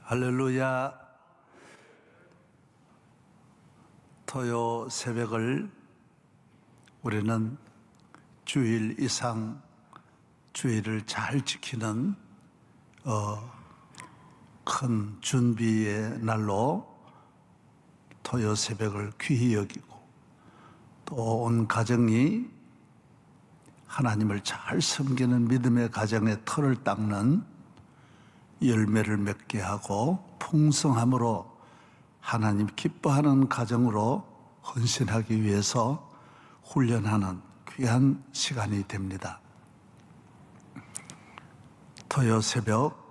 할렐루야. 토요 새벽을 우리는 주일 이상 주일을 잘 지키는 큰 준비의 날로 토요 새벽을 귀히 여기고, 또 온 가정이 하나님을 잘 섬기는 믿음의 가정의 털을 닦는 열매를 맺게 하고 풍성함으로 하나님 기뻐하는 가정으로 헌신하기 위해서 훈련하는 귀한 시간이 됩니다. 토요 새벽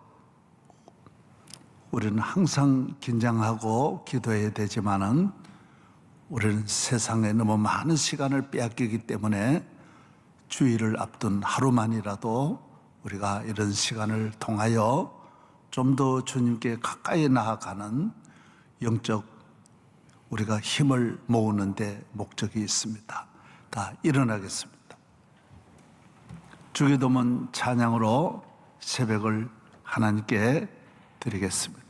우리는 항상 긴장하고 기도해야 되지만은 우리는 세상에 너무 많은 시간을 빼앗기기 때문에 주일을 앞둔 하루만이라도 우리가 이런 시간을 통하여 좀 더 주님께 가까이 나아가는 영적 우리가 힘을 모으는 데 목적이 있습니다. 다 일어나겠습니다. 주기도문 찬양으로 새벽을 하나님께 드리겠습니다.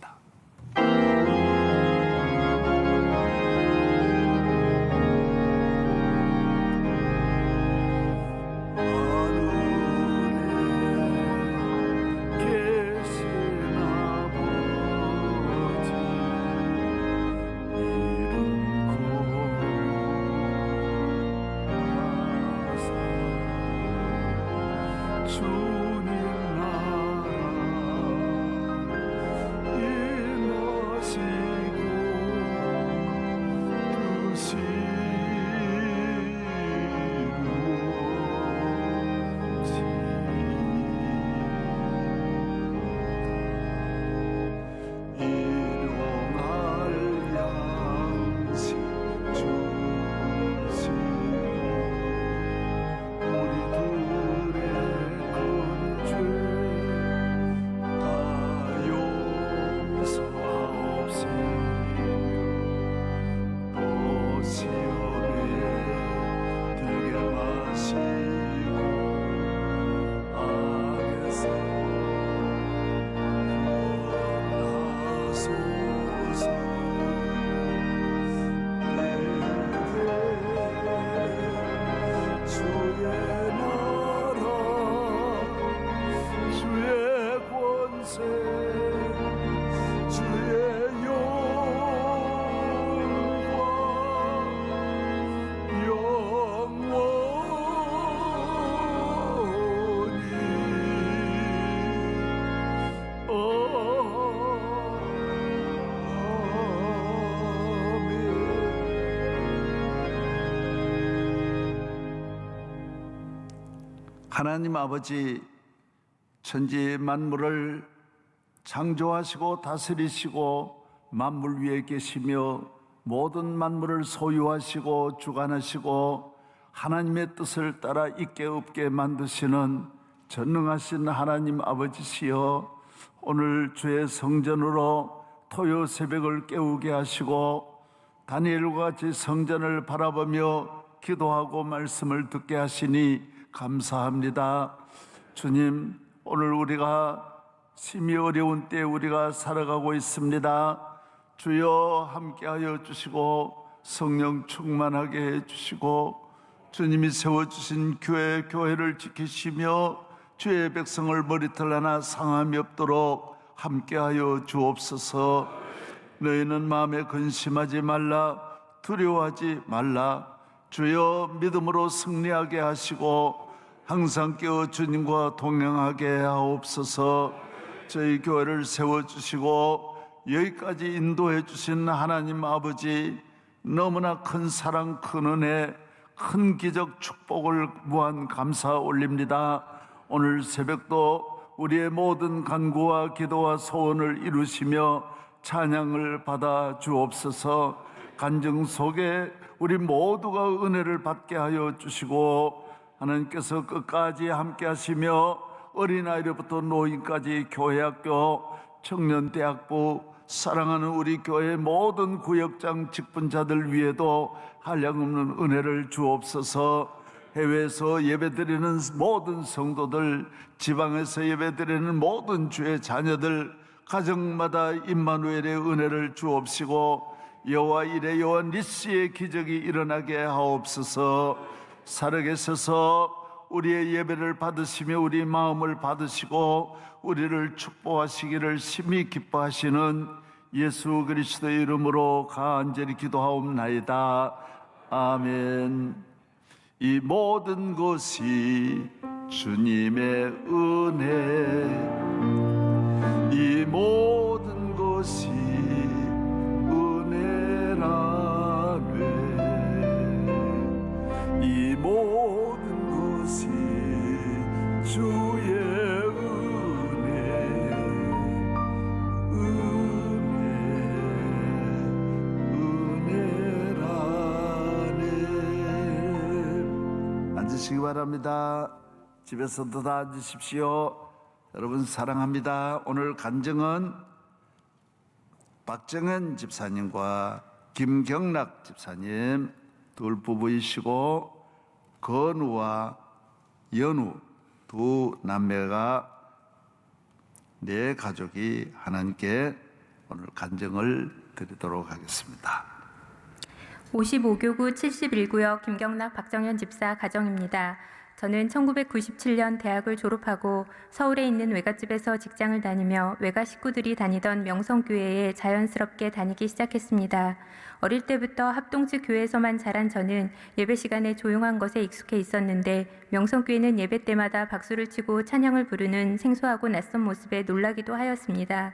하나님 아버지, 천지 만물을 창조하시고 다스리시고 만물 위에 계시며 모든 만물을 소유하시고 주관하시고 하나님의 뜻을 따라 있게 없게 만드시는 전능하신 하나님 아버지시여, 오늘 주의 성전으로 토요 새벽을 깨우게 하시고 다니엘과 같이 성전을 바라보며 기도하고 말씀을 듣게 하시니 감사합니다. 주님, 오늘 우리가 심히 어려운 때에 우리가 살아가고 있습니다. 주여 함께하여 주시고 성령 충만하게 해주시고 주님이 세워주신 교회를 지키시며 주의 백성을 머리털 하나 상함이 없도록 함께하여 주옵소서. 너희는 마음에 근심하지 말라, 두려워하지 말라. 주여 믿음으로 승리하게 하시고 항상 깨어 주님과 동행하게 하옵소서. 저희 교회를 세워주시고 여기까지 인도해 주신 하나님 아버지, 너무나 큰 사랑, 큰 은혜, 큰 기적, 축복을 무한 감사 올립니다. 오늘 새벽도 우리의 모든 간구와 기도와 소원을 이루시며 찬양을 받아 주옵소서. 간증 속에 우리 모두가 은혜를 받게 하여 주시고 하나님께서 끝까지 함께 하시며 어린아이로부터 노인까지 교회학교, 청년대학부, 사랑하는 우리 교회 모든 구역장 직분자들 위에도 한량없는 은혜를 주옵소서. 해외에서 예배드리는 모든 성도들, 지방에서 예배드리는 모든 주의 자녀들, 가정마다 임마누엘의 은혜를 주옵시고 여호와 이레 여호와 니시의 기적이 일어나게 하옵소서. 살아계셔서 우리의 예배를 받으시며 우리 마음을 받으시고 우리를 축복하시기를 심히 기뻐하시는 예수 그리스도의 이름으로 간절히 기도하옵나이다. 아멘. 이 모든 것이 주님의 은혜, 이 모든 것이 은혜라네. 이 모든 것이 주의 은혜라네. 앉으시기 바랍니다. 집에서도 다 앉으십시오. 여러분 사랑합니다. 오늘 간증은 박정현 집사님과 김경락 집사님 둘 부부이시고 건우와 연우 두 남매가 네 가족이 하나님께 오늘 간증을 드리도록 하겠습니다. 55교구 71구역 김경락 박정현 집사 가정입니다. 저는 1997년 대학을 졸업하고 서울에 있는 외갓집에서 직장을 다니며 외가 식구들이 다니던 명성교회에 자연스럽게 다니기 시작했습니다. 어릴 때부터 합동지 교회에서만 자란 저는 예배 시간에 조용한 것에 익숙해 있었는데 명성교회는 예배 때마다 박수를 치고 찬양을 부르는 생소하고 낯선 모습에 놀라기도 하였습니다.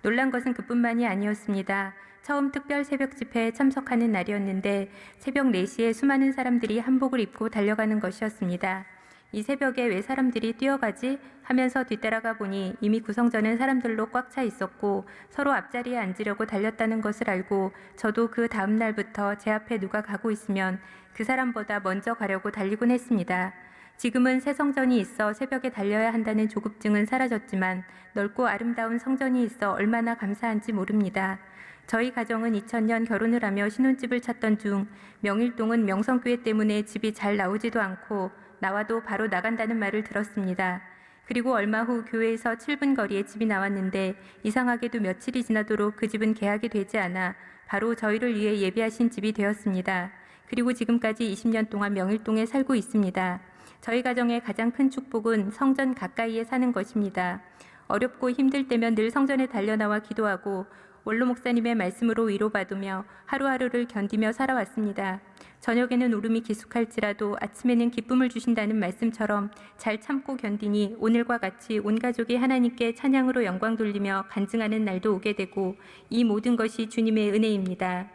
놀란 것은 그뿐만이 아니었습니다. 처음 특별 새벽 집회에 참석하는 날이었는데 새벽 4시에 수많은 사람들이 한복을 입고 달려가는 것이었습니다. 이 새벽에 왜 사람들이 뛰어가지? 하면서 뒤따라가 보니 이미 구성전은 사람들로 꽉 차 있었고 서로 앞자리에 앉으려고 달렸다는 것을 알고 저도 그 다음 날부터 제 앞에 누가 가고 있으면 그 사람보다 먼저 가려고 달리곤 했습니다. 지금은 새 성전이 있어 새벽에 달려야 한다는 조급증은 사라졌지만 넓고 아름다운 성전이 있어 얼마나 감사한지 모릅니다. 저희 가정은 2000년 결혼을 하며 신혼집을 찾던 중 명일동은 명성교회 때문에 집이 잘 나오지도 않고 나와도 바로 나간다는 말을 들었습니다. 그리고 얼마 후 교회에서 7분 거리에 집이 나왔는데 이상하게도 며칠이 지나도록 그 집은 계약이 되지 않아 바로 저희를 위해 예비하신 집이 되었습니다. 그리고 지금까지 20년 동안 명일동에 살고 있습니다. 저희 가정의 가장 큰 축복은 성전 가까이에 사는 것입니다. 어렵고 힘들 때면 늘 성전에 달려나와 기도하고 원로 목사님의 말씀으로 위로받으며 하루하루를 견디며 살아왔습니다. 저녁에는 울음이 기숙할지라도 아침에는 기쁨을 주신다는 말씀처럼 잘 참고 견디니 오늘과 같이 온 가족이 하나님께 찬양으로 영광 돌리며 간증하는 날도 오게 되고 이 모든 것이 주님의 은혜입니다.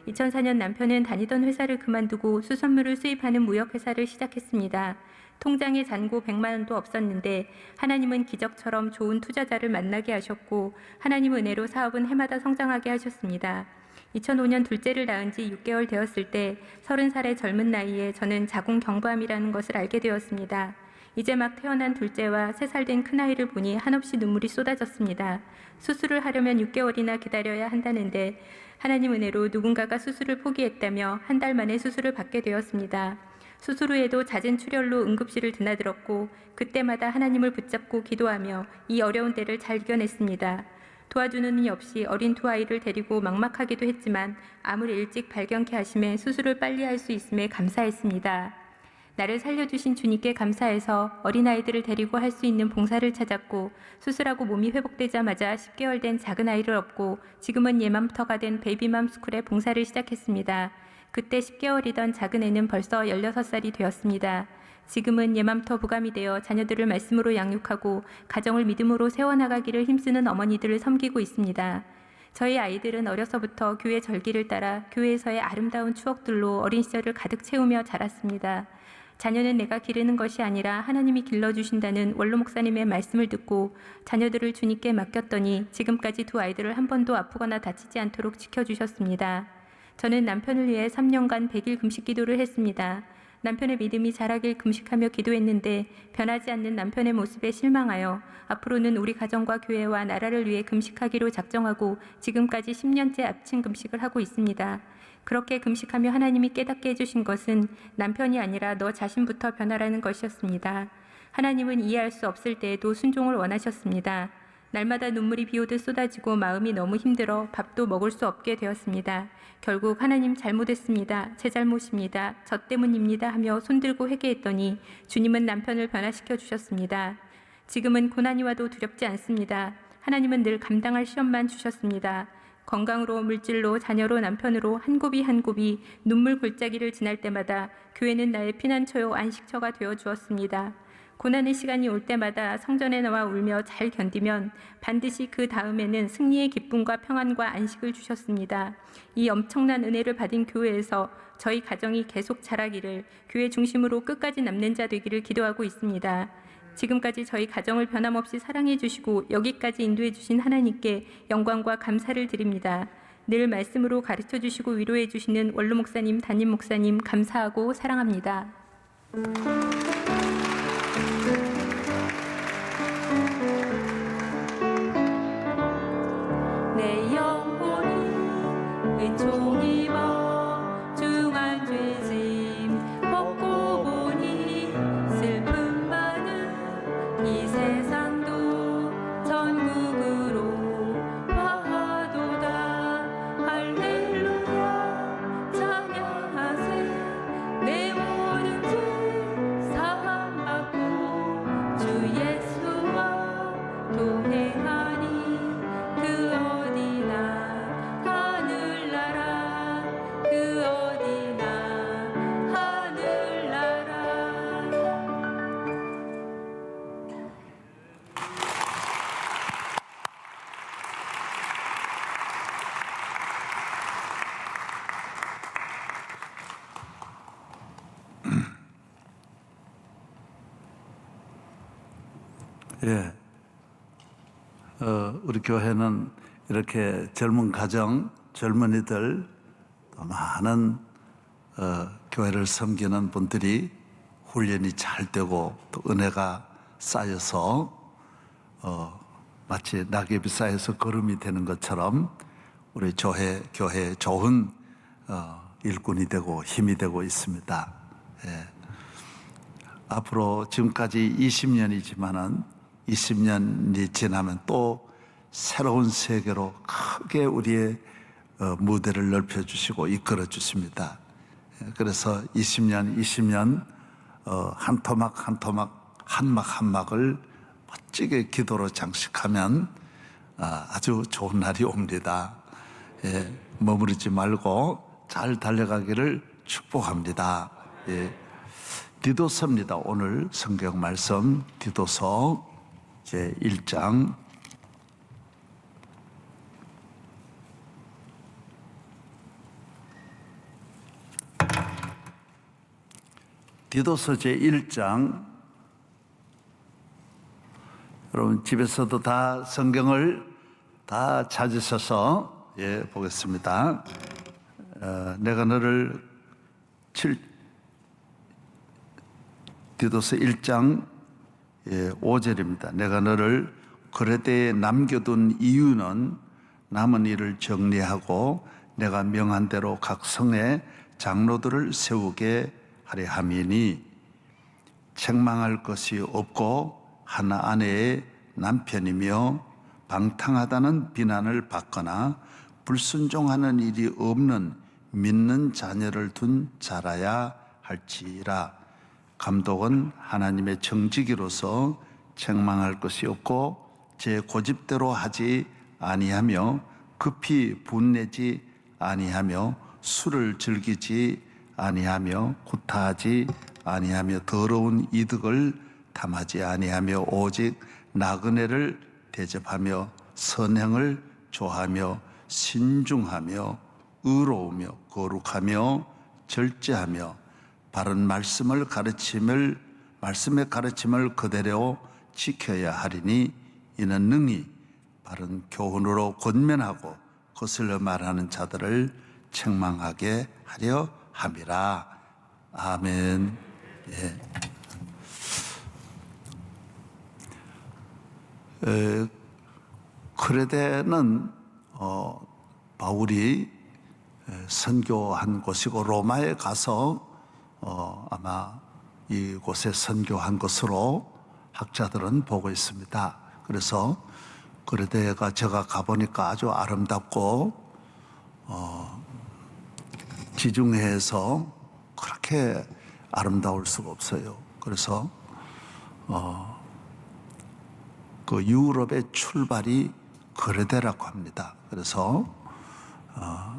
2004년 남편은 다니던 회사를 그만두고 수산물을 수입하는 무역회사를 시작했습니다. 통장에 잔고 100만 원도 없었는데 하나님은 기적처럼 좋은 투자자를 만나게 하셨고 하나님 은혜로 사업은 해마다 성장하게 하셨습니다. 2005년 둘째를 낳은 지 6개월 되었을 때 30살의 젊은 나이에 저는 자궁 경부암이라는 것을 알게 되었습니다. 이제 막 태어난 둘째와 3살 된 큰아이를 보니 한없이 눈물이 쏟아졌습니다. 수술을 하려면 6개월이나 기다려야 한다는데 하나님 은혜로 누군가가 수술을 포기했다며 한 달 만에 수술을 받게 되었습니다. 수술 후에도 잦은 출혈로 응급실을 드나들었고 그때마다 하나님을 붙잡고 기도하며 이 어려운 때를 잘 이겨냈습니다. 도와주는 이 없이 어린 두 아이를 데리고 막막하기도 했지만 아무리 일찍 발견케 하심에 수술을 빨리 할 수 있음에 감사했습니다. 나를 살려주신 주님께 감사해서 어린아이들을 데리고 할 수 있는 봉사를 찾았고 수술하고 몸이 회복되자마자 10개월 된 작은 아이를 얻고 지금은 예맘터가 된 베이비맘 스쿨에 봉사를 시작했습니다. 그때 10개월이던 작은 애는 벌써 16살이 되었습니다. 지금은 예맘터 부감이 되어 자녀들을 말씀으로 양육하고 가정을 믿음으로 세워나가기를 힘쓰는 어머니들을 섬기고 있습니다. 저희 아이들은 어려서부터 교회 절기를 따라 교회에서의 아름다운 추억들로 어린 시절을 가득 채우며 자랐습니다. 자녀는 내가 기르는 것이 아니라 하나님이 길러주신다는 원로 목사님의 말씀을 듣고 자녀들을 주님께 맡겼더니 지금까지 두 아이들을 한 번도 아프거나 다치지 않도록 지켜주셨습니다. 저는 남편을 위해 3년간 100일 금식 기도를 했습니다. 남편의 믿음이 자라길 금식하며 기도했는데 변하지 않는 남편의 모습에 실망하여 앞으로는 우리 가정과 교회와 나라를 위해 금식하기로 작정하고 지금까지 10년째 아침 금식을 하고 있습니다. 그렇게 금식하며 하나님이 깨닫게 해주신 것은 남편이 아니라 너 자신부터 변하라는 것이었습니다. 하나님은 이해할 수 없을 때에도 순종을 원하셨습니다. 날마다 눈물이 비오듯 쏟아지고 마음이 너무 힘들어 밥도 먹을 수 없게 되었습니다. 결국 하나님 잘못했습니다. 제 잘못입니다. 저 때문입니다 하며 손들고 회개했더니 주님은 남편을 변화시켜 주셨습니다. 지금은 고난이 와도 두렵지 않습니다. 하나님은 늘 감당할 시험만 주셨습니다. 건강으로, 물질로, 자녀로, 남편으로 한 곱이 한 곱이 눈물 골짜기를 지날 때마다 교회는 나의 피난처요 안식처가 되어 주었습니다. 고난의 시간이 올 때마다 성전에 나와 울며 잘 견디면 반드시 그 다음에는 승리의 기쁨과 평안과 안식을 주셨습니다. 이 엄청난 은혜를 받은 교회에서 저희 가정이 계속 자라기를, 교회 중심으로 끝까지 남는 자 되기를 기도하고 있습니다. 지금까지 저희 가정을 변함없이 사랑해 주시고 여기까지 인도해 주신 하나님께 영광과 감사를 드립니다. 늘 말씀으로 가르쳐 주시고 위로해 주시는 원로 목사님, 담임 목사님 감사하고 사랑합니다. 내 영혼이 은총이 입어 중한 죄짐 벗고 보니 슬픔 많은 이 세상도 전국으로 화하도다. 할렐루야 찬양하세. 내 모든 죄 사함받고 주 예수와 동행하니 그 어디나 하늘나라 그 어디나 하늘나라. 예, 우리 교회는 이렇게 젊은 가정, 젊은이들 또 많은 교회를 섬기는 분들이 훈련이 잘 되고 또 은혜가 쌓여서 마치 낙엽이 쌓여서 걸음이 되는 것처럼 우리 교회에 좋은 일꾼이 되고 힘이 되고 있습니다. 예. 앞으로 지금까지 20년이지만은 20년이 지나면 또 새로운 세계로 크게 우리의 무대를 넓혀주시고 이끌어 주십니다. 그래서 20년 한 토막 한 토막 한 막 한 막을 멋지게 기도로 장식하면 아주 좋은 날이 옵니다. 예, 머무르지 말고 잘 달려가기를 축복합니다. 예. 디도서입니다. 오늘 성경 말씀 디도서 제1장 디도서 제1장. 여러분 집에서도 다 성경을 다 찾으셔서 보겠습니다. 내가 너를 디도서 1장 5절입니다. 내가 너를 그레데에 남겨둔 이유는 남은 일을 정리하고 내가 명한 대로 각 성에 장로들을 세우게 하려 함이니 책망할 것이 없고 하나 아내의 남편이며 방탕하다는 비난을 받거나 불순종하는 일이 없는 믿는 자녀를 둔 자라야 할지라. 감독은 하나님의 정직이로서 책망할 것이 없고 제 고집대로 하지 아니하며 급히 분내지 아니하며 술을 즐기지 아니하며 구타하지 아니하며 더러운 이득을 탐하지 아니하며 오직 나그네를 대접하며 선행을 좋아하며 신중하며 의로우며 거룩하며 절제하며 바른 말씀의 가르침을 그대로 지켜야 하리니 이는 능히 바른 교훈으로 권면하고 거슬러 말하는 자들을 책망하게 하려 함이라. 아멘. 크레데는 바울이 선교한 곳이고 로마에 가서 아마 이곳에 선교한 것으로 학자들은 보고 있습니다. 그래서 거래대가 제가 가보니까 아주 아름답고 지중해에서 그렇게 아름다울 수가 없어요. 그래서 그 유럽의 출발이 거래대라고 합니다. 그래서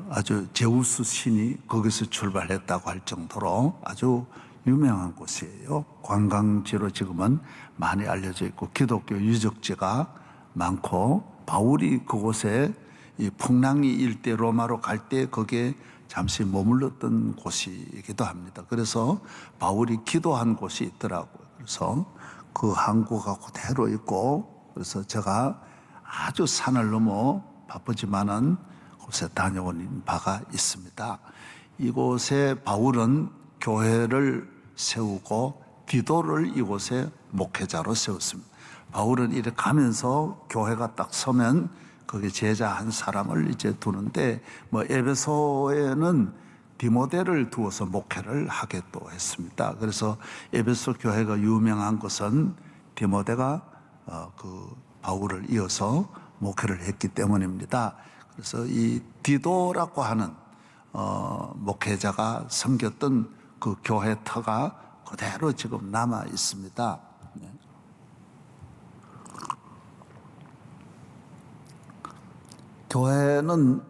아주 제우스 신이 거기서 출발했다고 할 정도로 아주 유명한 곳이에요. 관광지로 지금은 많이 알려져 있고 기독교 유적지가 많고 바울이 그곳에 이 풍랑이 일대 로마로 갈 때 거기에 잠시 머물렀던 곳이기도 합니다. 그래서 바울이 기도한 곳이 있더라고요. 그래서 그 항구가 그대로 있고 그래서 제가 아주 산을 넘어 바쁘지만은 곳에 다녀온 바가 있습니다. 이곳에 바울은 교회를 세우고 디도를 이곳에 목회자로 세웠습니다. 바울은 이렇게 가면서 교회가 딱 서면 거기 제자 한 사람을 이제 두는데 에베소에는 디모데를 두어서 목회를 하게 또 했습니다. 그래서 에베소 교회가 유명한 것은 디모데가 그 바울을 이어서 목회를 했기 때문입니다. 그래서 이 디도라고 하는 목회자가 섬겼던 그 교회 터가 그대로 지금 남아 있습니다. 교회는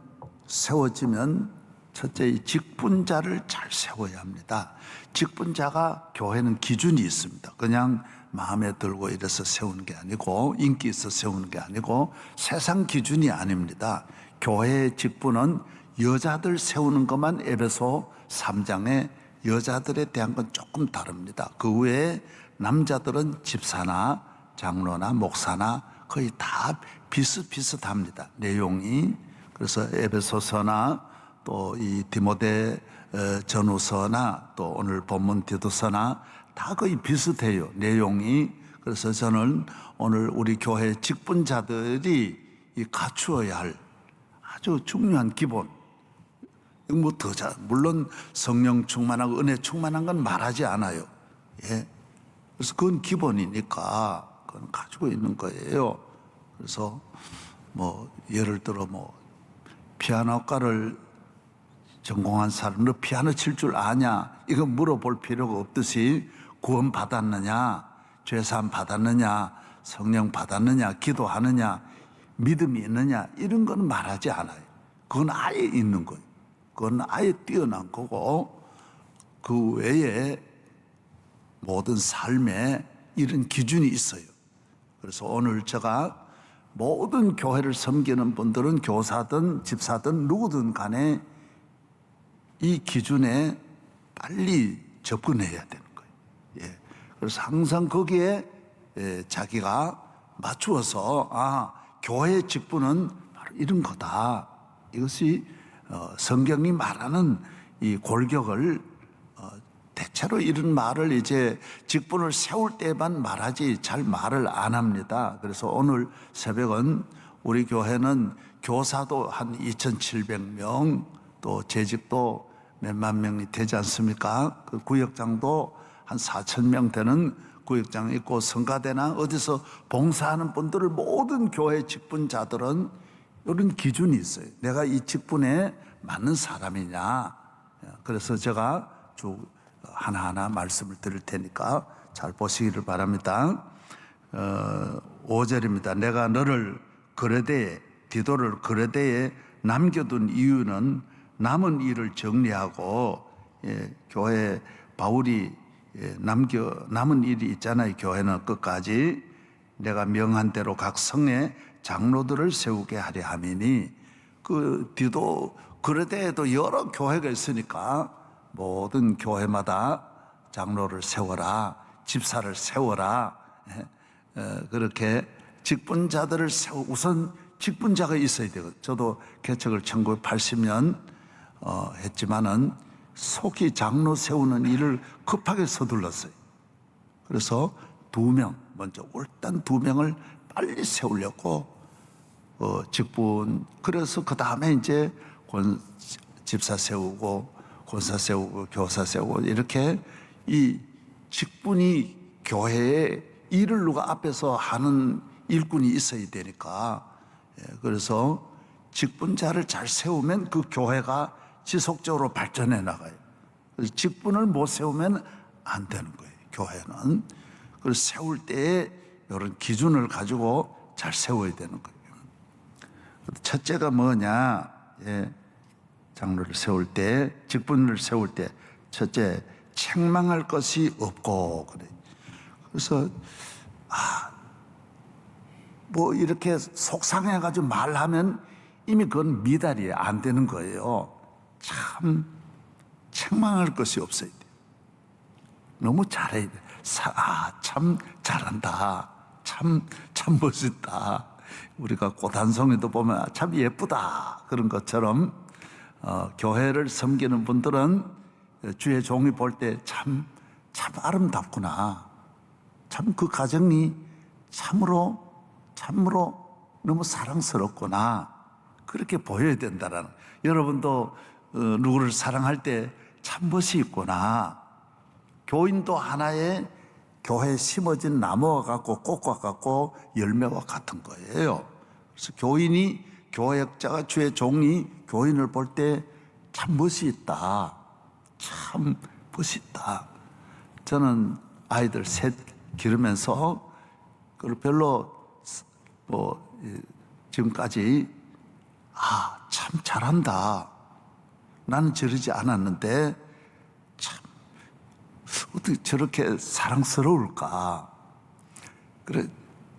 세워지면 첫째 이 직분자를 잘 세워야 합니다. 직분자가 교회는 기준이 있습니다. 그냥 마음에 들고 이래서 세우는 게 아니고 인기 있어 세우는 게 아니고 세상 기준이 아닙니다. 교회의 직분은 여자들 세우는 것만 에베소 3장에 여자들에 대한 건 조금 다릅니다. 그 외에 남자들은 집사나 장로나 목사나 거의 다 비슷비슷합니다. 내용이. 그래서 에베소서나 또 이 디모데 전후서나 또 오늘 본문 디도서나 다 거의 비슷해요. 내용이. 그래서 저는 오늘 우리 교회 직분자들이 이 갖추어야 할 아주 중요한 기본. 물론 성령 충만하고 은혜 충만한 건 말하지 않아요. 예. 그래서 그건 기본이니까 그건 가지고 있는 거예요. 그래서 예를 들어 피아노과를 전공한 사람, 너 피아노 칠 줄 아냐? 이거 물어볼 필요가 없듯이 구원 받았느냐, 죄사함 받았느냐, 성령 받았느냐, 기도하느냐, 믿음이 있느냐 이런 건 말하지 않아요. 그건 아예 있는 거예요. 그건 아예 뛰어난 거고 그 외에 모든 삶에 이런 기준이 있어요. 그래서 오늘 제가 모든 교회를 섬기는 분들은 교사든 집사든 누구든 간에 이 기준에 빨리 접근해야 되는 거예요. 예. 그래서 항상 거기에 자기가 맞추어서 교회의 직분은 바로 이런 거다. 이것이 성경이 말하는 이 골격을 대체로 이런 말을 이제 직분을 세울 때만 말하지 잘 말을 안 합니다. 그래서 오늘 새벽은 우리 교회는 교사도 한 2,700명 또 재직도 몇만 명이 되지 않습니까? 그 구역장도 한 4,000명 되는 구역장이 있고 성가대나 어디서 봉사하는 분들을 모든 교회 직분자들은 이런 기준이 있어요. 내가 이 직분에 맞는 사람이냐. 그래서 제가 쭉 하나하나 말씀을 드릴 테니까 잘 보시기를 바랍니다. 5절입니다. 내가 너를 거래대에 디도를 거래대에 남겨둔 이유는 남은 일을 정리하고 교회 바울이 남은 일이 있잖아요. 교회는 끝까지 내가 명한 대로 각 성에 장로들을 세우게 하려 함이니 그 디도 거래대에도 여러 교회가 있으니까 모든 교회마다 장로를 세워라, 집사를 세워라. 그렇게 직분자들을 우선 직분자가 있어야 되거든요. 저도 개척을 1980년 했지만은 속히 장로 세우는 일을 급하게 서둘렀어요. 그래서 먼저 일단 2명을 빨리 세우려고 직분. 그래서 그 다음에 이제 집사 세우고 권사 세우고 교사 세우고 이렇게 이 직분이 교회에 일을 누가 앞에서 하는 일꾼이 있어야 되니까. 그래서 직분자를 잘 세우면 그 교회가 지속적으로 발전해 나가요. 그래서 직분을 못 세우면 안 되는 거예요, 교회는. 그래서 세울 때에 이런 기준을 가지고 잘 세워야 되는 거예요. 첫째가 뭐냐? 장로를 세울 때, 직분을 세울 때, 첫째, 책망할 것이 없고, 그래. 그래서, 뭐 이렇게 속상해가지고 말하면 이미 그건 미달이 안 되는 거예요. 참, 책망할 것이 없어야 돼요. 너무 잘해야 돼. 참 잘한다. 참 멋있다. 우리가 고단성에도 보면 참 예쁘다. 그런 것처럼, 교회를 섬기는 분들은 주의 종이 볼 때 참 아름답구나. 참 그 가정이 참으로 너무 사랑스럽구나. 그렇게 보여야 된다라는. 여러분도 누구를 사랑할 때 참 멋이 있구나. 교인도 하나의 교회에 심어진 나무와 같고 꽃과 같고 열매와 같은 거예요. 그래서 교역자가 주의 종이 교인을 볼 때 참 멋이 있다. 참 멋있다. 저는 아이들 셋 기르면서 그걸 별로 지금까지 참 잘한다. 나는 저러지 않았는데 참 어떻게 저렇게 사랑스러울까. 그래,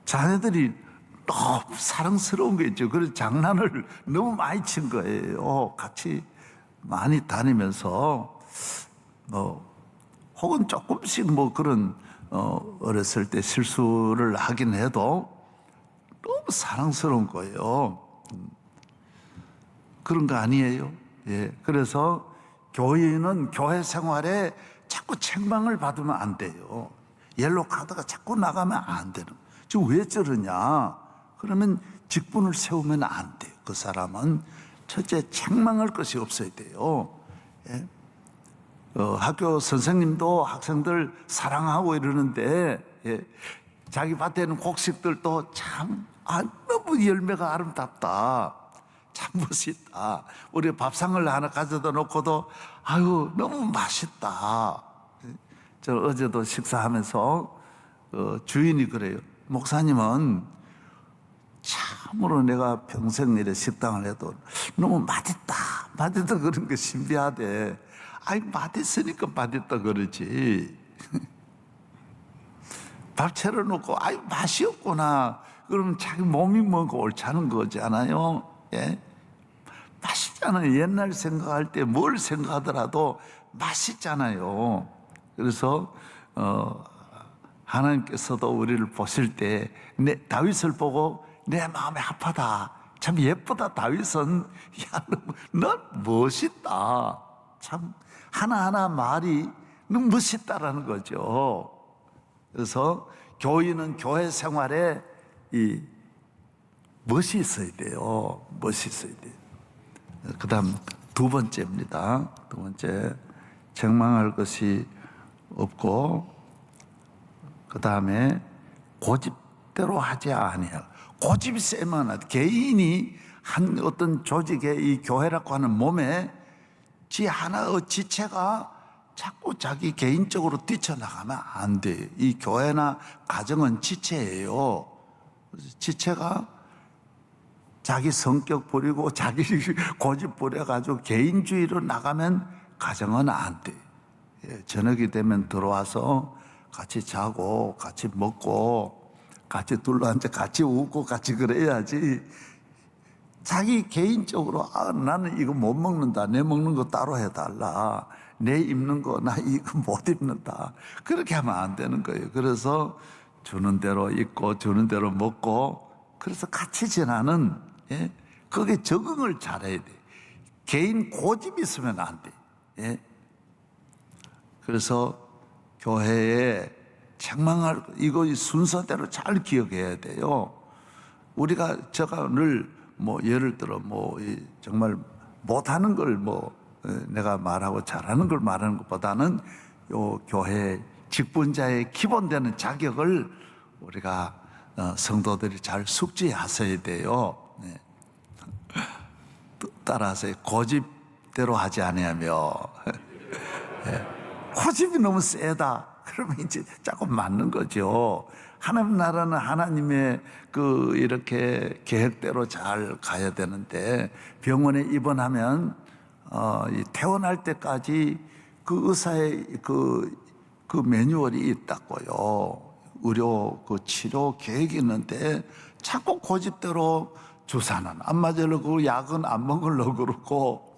자녀들이 너무 사랑스러운 거죠. 그래서 장난을 너무 많이 친 거예요. 같이 많이 다니면서 혹은 조금씩 그런 어렸을 때 실수를 하긴 해도 너무 사랑스러운 거예요. 그런 거 아니에요? 그래서 교인은 교회 생활에 자꾸 책망을 받으면 안 돼요. 옐로 카드가 자꾸 나가면 안 되는. 지금 왜 저러냐? 그러면 직분을 세우면 안 돼요. 그 사람은 첫째 책망할 것이 없어야 돼요. 학교 선생님도 학생들 사랑하고 이러는데 자기 밭에는 곡식들도 참 너무 열매가 아름답다. 참 멋있다. 우리 밥상을 하나 가져다 놓고도 아유 너무 맛있다. 저 어제도 식사하면서 주인이 그래요. 목사님은 참으로 내가 평생 이래 식당을 해도 너무 맛있다 그런 게 신비하대. 아이 맛있으니까 맛있다 그러지. 밥 차려놓고 아이 맛이 없구나 그러면 자기 몸이 뭔가 옳다는 거잖아요. 맛있잖아요. 옛날 생각할 때 뭘 생각하더라도 맛있잖아요. 그래서 하나님께서도 우리를 보실 때 다윗을 보고 내 마음이 아파다. 참 예쁘다. 다윗은 넌 멋있다. 참 하나하나 말이 너무 멋있다라는 거죠. 그래서 교인은 교회 생활에 이 멋이 있어야 돼요. 멋이 있어야 돼요. 그 다음 두 번째입니다. 두 번째, 책망할 것이 없고, 그 다음에 고집대로 하지 아니하고. 고집이 세면 개인이 한 어떤 조직의 이 교회라고 하는 몸에 하나의 지체가 자꾸 자기 개인적으로 뛰쳐나가면 안 돼요. 이 교회나 가정은 지체예요. 지체가 자기 성격 버리고 자기 고집 버려가지고 개인주의로 나가면 가정은 안 돼. 저녁이 되면 들어와서 같이 자고 같이 먹고 같이 둘러앉아 같이 웃고 같이 그래야지. 자기 개인적으로 나는 이거 못 먹는다. 내 먹는 거 따로 해달라. 내 입는 거 나 이거 못 입는다. 그렇게 하면 안 되는 거예요. 그래서 주는 대로 입고 주는 대로 먹고 그래서 같이 지나는 거기에 적응을 잘해야 돼. 개인 고집이 있으면 안 돼. 그래서 교회에 책망할 이거 순서대로 잘 기억해야 돼요. 제가 늘 예를 들어 정말 못하는 걸 내가 말하고 잘하는 걸 말하는 것보다는 요 교회 직분자의 기본되는 자격을 우리가 성도들이 잘 숙지하셔야 돼요. 네. 따라서 고집대로 하지 아니하며 고집이 너무 세다. 그러면 이제 자꾸 맞는 거죠. 하나님 나라는 하나님의 이렇게 계획대로 잘 가야 되는데 병원에 입원하면 이 퇴원할 때까지 그 의사의 그 매뉴얼이 있다고요. 의료 치료 계획이 있는데 자꾸 고집대로 주사는 안 맞으려고 약은 안 먹으려고 그러고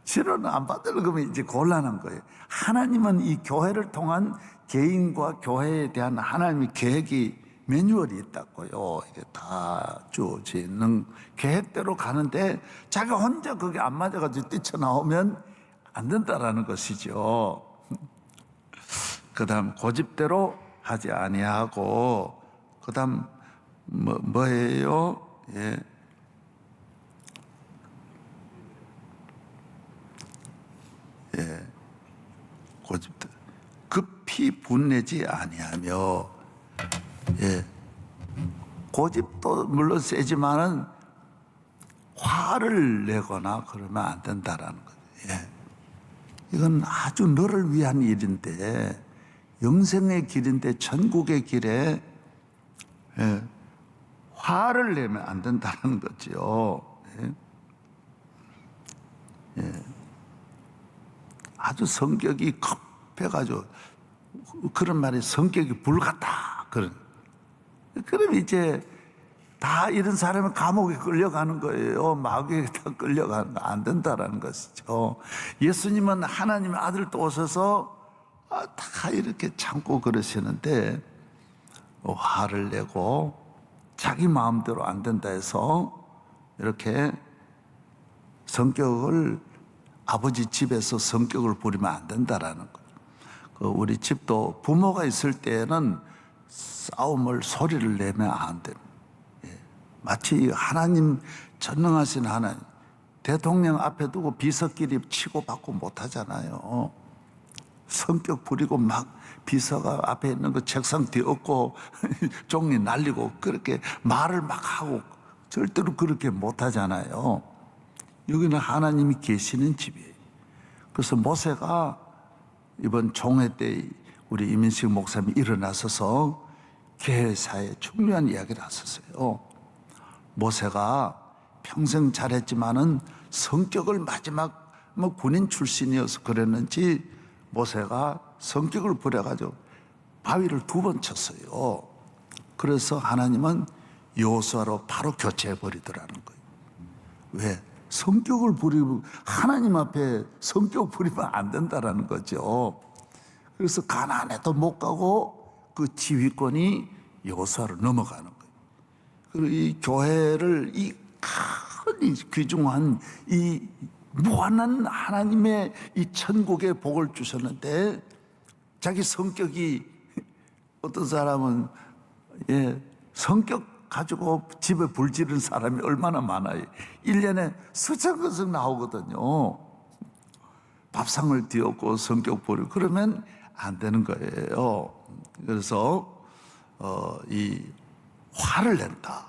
치료는 안 받으려고 그러면 이제 곤란한 거예요. 하나님은 이 교회를 통한 개인과 교회에 대한 하나님의 계획이 매뉴얼이 있다고요. 이게 다 주어지는 계획대로 가는데 자기가 혼자 그게 안 맞아가지고 뛰쳐나오면 안 된다라는 것이죠. 그 다음 고집대로 하지 아니하고 그 다음 뭐예요? 예. 예. 고집대로 급히 분내지 아니하며 예. 고집도 물론 세지만은 화를 내거나 그러면 안 된다라는 거예요. 예. 이건 아주 너를 위한 일인데 영생의 길인데 천국의 길에 예. 화를 내면 안 된다는 거죠. 예. 예. 아주 성격이 급해가지고 그런 말이 성격이 불같다. 그럼 이제 다 이런 사람은 감옥에 끌려가는 거예요. 마귀에 다 끌려가는 거 안 된다라는 것이죠. 예수님은 하나님의 아들 또 오셔서 다 이렇게 참고 그러시는데 화를 내고 자기 마음대로 안 된다 해서 이렇게 성격을 아버지 집에서 성격을 부리면 안 된다라는 거예요. 우리 집도 부모가 있을 때는 싸움을 소리를 내면 안 됩니다. 마치 하나님 전능하신 하나님 대통령 앞에 두고 비서끼리 치고받고 못하잖아요. 성격 부리고 막 비서가 앞에 있는 거 책상 뒤엎고 종이 날리고 그렇게 말을 막 하고 절대로 그렇게 못하잖아요. 여기는 하나님이 계시는 집이에요. 그래서 모세가 이번 총회 때 우리 이민식 목사님이 일어나서서 교회사에 중요한 이야기를 하셨어요. 모세가 평생 잘했지만은 성격을 마지막 군인 출신이어서 그랬는지 모세가 성격을 부려가지고 바위를 2번 쳤어요. 그래서 하나님은 여호수아로 바로 교체해버리더라는 거예요. 왜? 성격을 부리고 하나님 앞에 성격 부리면 안 된다라는 거죠. 그래서 가나안에도 못 가고 그 지휘권이 여호수아로 넘어가는 거예요. 그리고 이 교회를 이 큰 귀중한 이 무한한 하나님의 이 천국의 복을 주셨는데 자기 성격이 어떤 사람은 성격 가지고 집에 불 지른 사람이 얼마나 많아요. 1년에 수천 것씩 나오거든요. 밥상을 뒤엎고 성격 부리고 그러면 안 되는 거예요. 그래서 이 화를 낸다.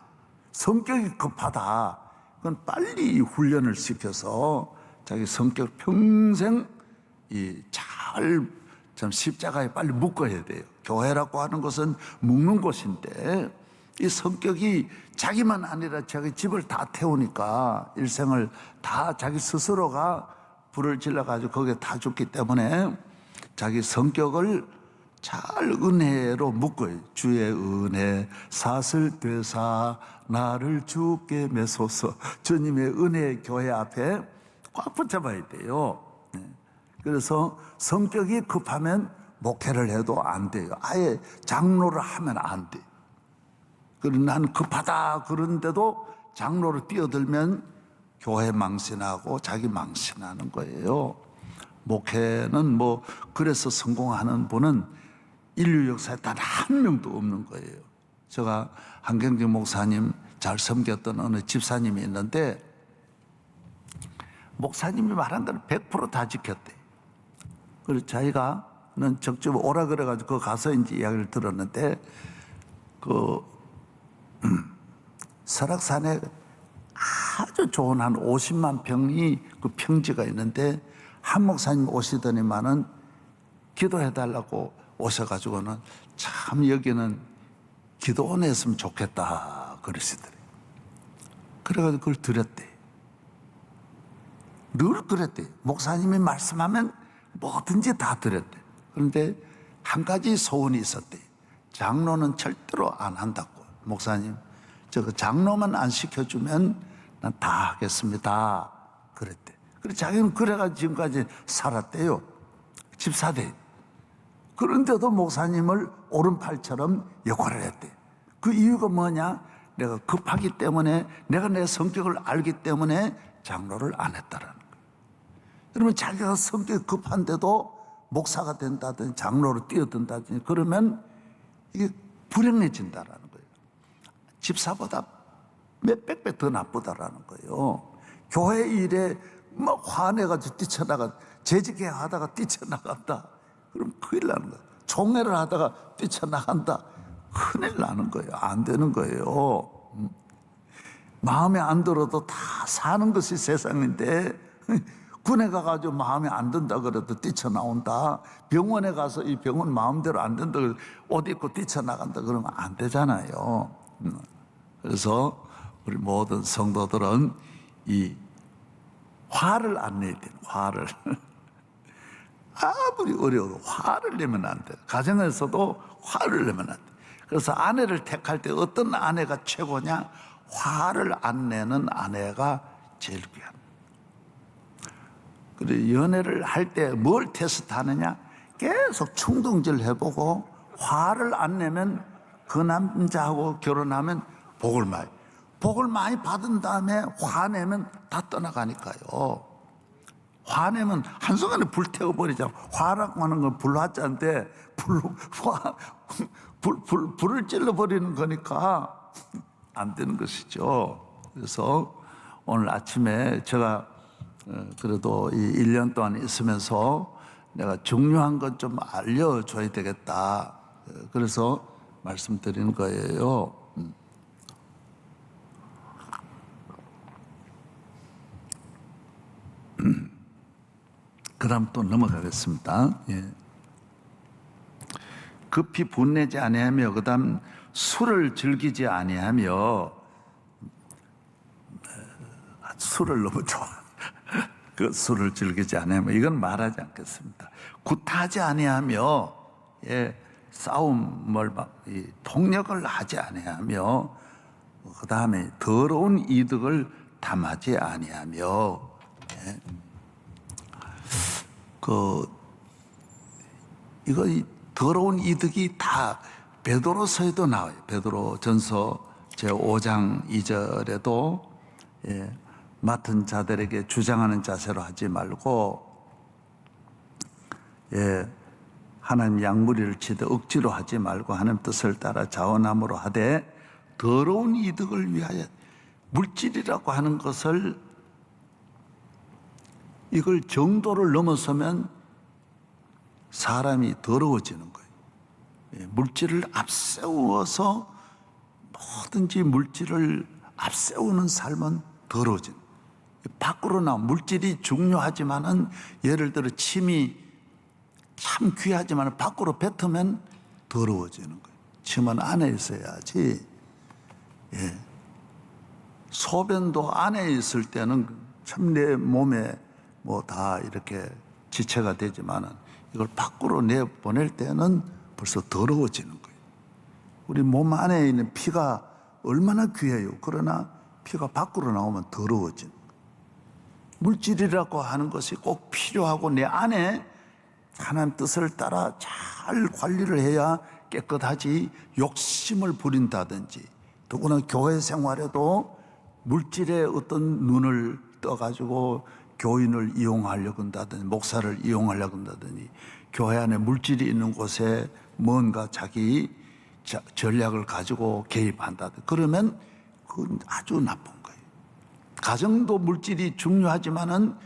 성격이 급하다. 그건 빨리 훈련을 시켜서 자기 성격 평생 참 십자가에 빨리 묶어야 돼요. 교회라고 하는 것은 묶는 곳인데 이 성격이 자기만 아니라 자기 집을 다 태우니까 일생을 다 자기 스스로가 불을 질러가지고 거기에 다 죽기 때문에 자기 성격을 잘 은혜로 묶어요. 주의 은혜 사슬 되사 나를 주께 메소서. 주님의 은혜 교회 앞에 꽉 붙잡아야 돼요. 그래서 성격이 급하면 목회를 해도 안 돼요. 아예 장로를 하면 안 돼요. 그리고 난 급하다 그런데도 장로로 뛰어들면 교회 망신하고 자기 망신하는 거예요. 목회는 그래서 성공하는 분은 인류 역사에 단 한 명도 없는 거예요. 제가 한경직 목사님 잘 섬겼던 어느 집사님이 있는데 목사님이 말한 걸 100% 지켰대. 그래서 자기가는 적집 오라 그래가지고 그 가서 이제 이야기를 들었는데 설악산에 아주 좋은 한 50만 평이 그 평지가 있는데 한 목사님 오시더니만은 기도해달라고 오셔가지고는 참 여기는 기도원 했으면 좋겠다 그러시더래. 그래가지고 그걸 드렸대. 늘 그랬대. 목사님이 말씀하면 뭐든지 다 드렸대. 그런데 한 가지 소원이 있었대. 장로는 절대로 안 한다고. 목사님, 장로만 안 시켜주면 난 다 하겠습니다. 그랬대. 그래 자기는 그래가지고 지금까지 살았대요. 집사대. 그런데도 목사님을 오른팔처럼 역할을 했대. 그 이유가 뭐냐? 내가 급하기 때문에, 내가 내 성격을 알기 때문에 장로를 안 했다라는 거예요. 그러면 자기가 성격이 급한데도 목사가 된다든지 장로로 뛰어든다든지 그러면 이게 불행해진다라는 거예요. 집사보다 몇백 배 더 나쁘다라는 거예요. 교회 일에 막 화내가지고 뛰쳐나가, 재직회 하다가 뛰쳐나간다. 그럼 큰일 나는 거예요. 총회를 하다가 뛰쳐나간다. 큰일 나는 거예요. 안 되는 거예요. 마음에 안 들어도 다 사는 것이 세상인데 군에 가가지고 마음에 안 든다 그래도 뛰쳐나온다. 병원에 가서 이 병원 마음대로 안 된다 옷 입고 뛰쳐나간다 그러면 안 되잖아요. 그래서 우리 모든 성도들은 이 화를 안 내야 돼요. 화를. 아무리 어려워도 화를 내면 안 돼요. 가정에서도 화를 내면 안 돼요. 그래서 아내를 택할 때 어떤 아내가 최고냐? 화를 안 내는 아내가 제일 귀한. 그리고 연애를 할 때 뭘 테스트하느냐? 계속 충동질 해보고 화를 안 내면 그 남자하고 결혼하면 복을 많이 받은 다음에 화내면 다 떠나가니까요. 화내면 한순간에 불태워버리잖아. 화라고 하는 건 불화자인데 불을 찔러버리는 거니까 안 되는 것이죠. 그래서 오늘 아침에 제가 그래도 이 1년 동안 있으면서 내가 중요한 것 좀 알려줘야 되겠다. 그래서 말씀드리는 거예요. 그다음 또 넘어가겠습니다. 예. 급히 분내지 아니하며 그다음 술을 즐기지 아니하며 술을 너무 좋아. 그 술을 즐기지 아니하며 이건 말하지 않겠습니다. 구타하지 아니하며 예, 싸움을 폭력을 하지 아니하며 그다음에 더러운 이득을 담하지 아니하며 예. 이거 더러운 이득이 다 베드로서에도 나와요. 베드로전서 제5장 2절에도 예, 맡은 자들에게 주장하는 자세로 하지 말고 예, 하나님 양무리를 치되 억지로 하지 말고 하나님 뜻을 따라 자원함으로 하되 더러운 이득을 위하여 물질이라고 하는 것을 이걸 정도를 넘어서면 사람이 더러워지는 거예요. 물질을 앞세워서 뭐든지 물질을 앞세우는 삶은 더러워지는 거예요. 밖으로 나온 물질이 중요하지만은 예를 들어 침이 참 귀하지만 밖으로 뱉으면 더러워지는 거예요. 침은 안에 있어야지. 예. 소변도 안에 있을 때는 참 내 몸에 뭐 다 이렇게 지체가 되지만은 이걸 밖으로 내보낼 때는 벌써 더러워지는 거예요. 우리 몸 안에 있는 피가 얼마나 귀해요. 그러나 피가 밖으로 나오면 더러워지는 거예요. 물질이라고 하는 것이 꼭 필요하고 내 안에 하나님 뜻을 따라 잘 관리를 해야 깨끗하지 욕심을 부린다든지 더구나 교회 생활에도 물질에 어떤 눈을 떠가지고 교인을 이용하려고 한다든지 목사를 이용하려고 한다든지 교회 안에 물질이 있는 곳에 뭔가 자기 전략을 가지고 개입한다든지 그러면 그건 아주 나쁜 거예요. 가정도 물질이 중요하지만은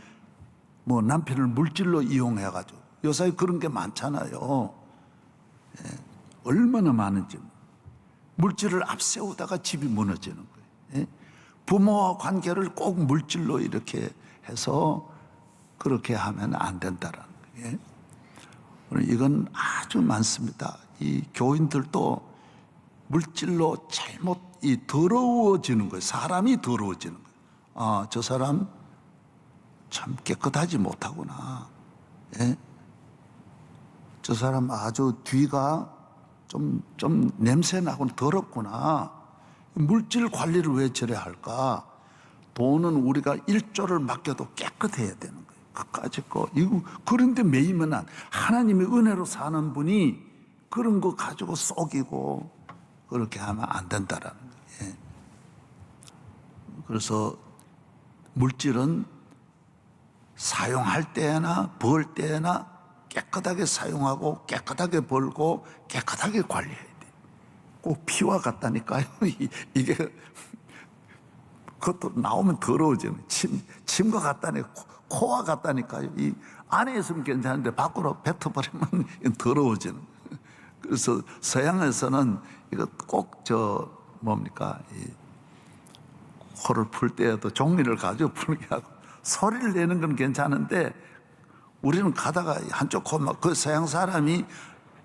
뭐 남편을 물질로 이용해가지고 요새 그런 게 많잖아요. 예, 얼마나 많은지 물질을 앞세우다가 집이 무너지는 거예요. 예? 부모와 관계를 꼭 물질로 이렇게 해서 그렇게 하면 안 된다라는 거예요. 이건 아주 많습니다. 이 교인들도 물질로 잘못 더러워지는 거예요. 사람이 더러워지는 거예요. 아, 저 사람 참 깨끗하지 못하구나. 예? 저 사람 아주 뒤가 좀 냄새나고 더럽구나. 물질 관리를 왜 저래야 할까? 돈은 우리가 1조를 맡겨도 깨끗해야 되는 거예요. 그까짓 거. 이거 그런데 매이면 하나님의 은혜로 사는 분이 그런 거 가지고 속이고 그렇게 하면 안 된다라는 거예요. 예. 그래서 물질은 사용할 때나 벌 때나 깨끗하게 사용하고 깨끗하게 벌고 깨끗하게 관리해야 돼. 꼭 피와 같다니까요. 이게 그것도 나오면 더러워지는 침과 같다니까 코와 같다니까요. 이 안에 있으면 괜찮은데 밖으로 뱉어버리면 더러워지는. 그래서 서양에서는 이거 꼭 이 코를 풀 때에도 종이를 가지고 풀게 하고 소리를 내는 건 괜찮은데 우리는 가다가 한쪽 코만 그 서양 사람이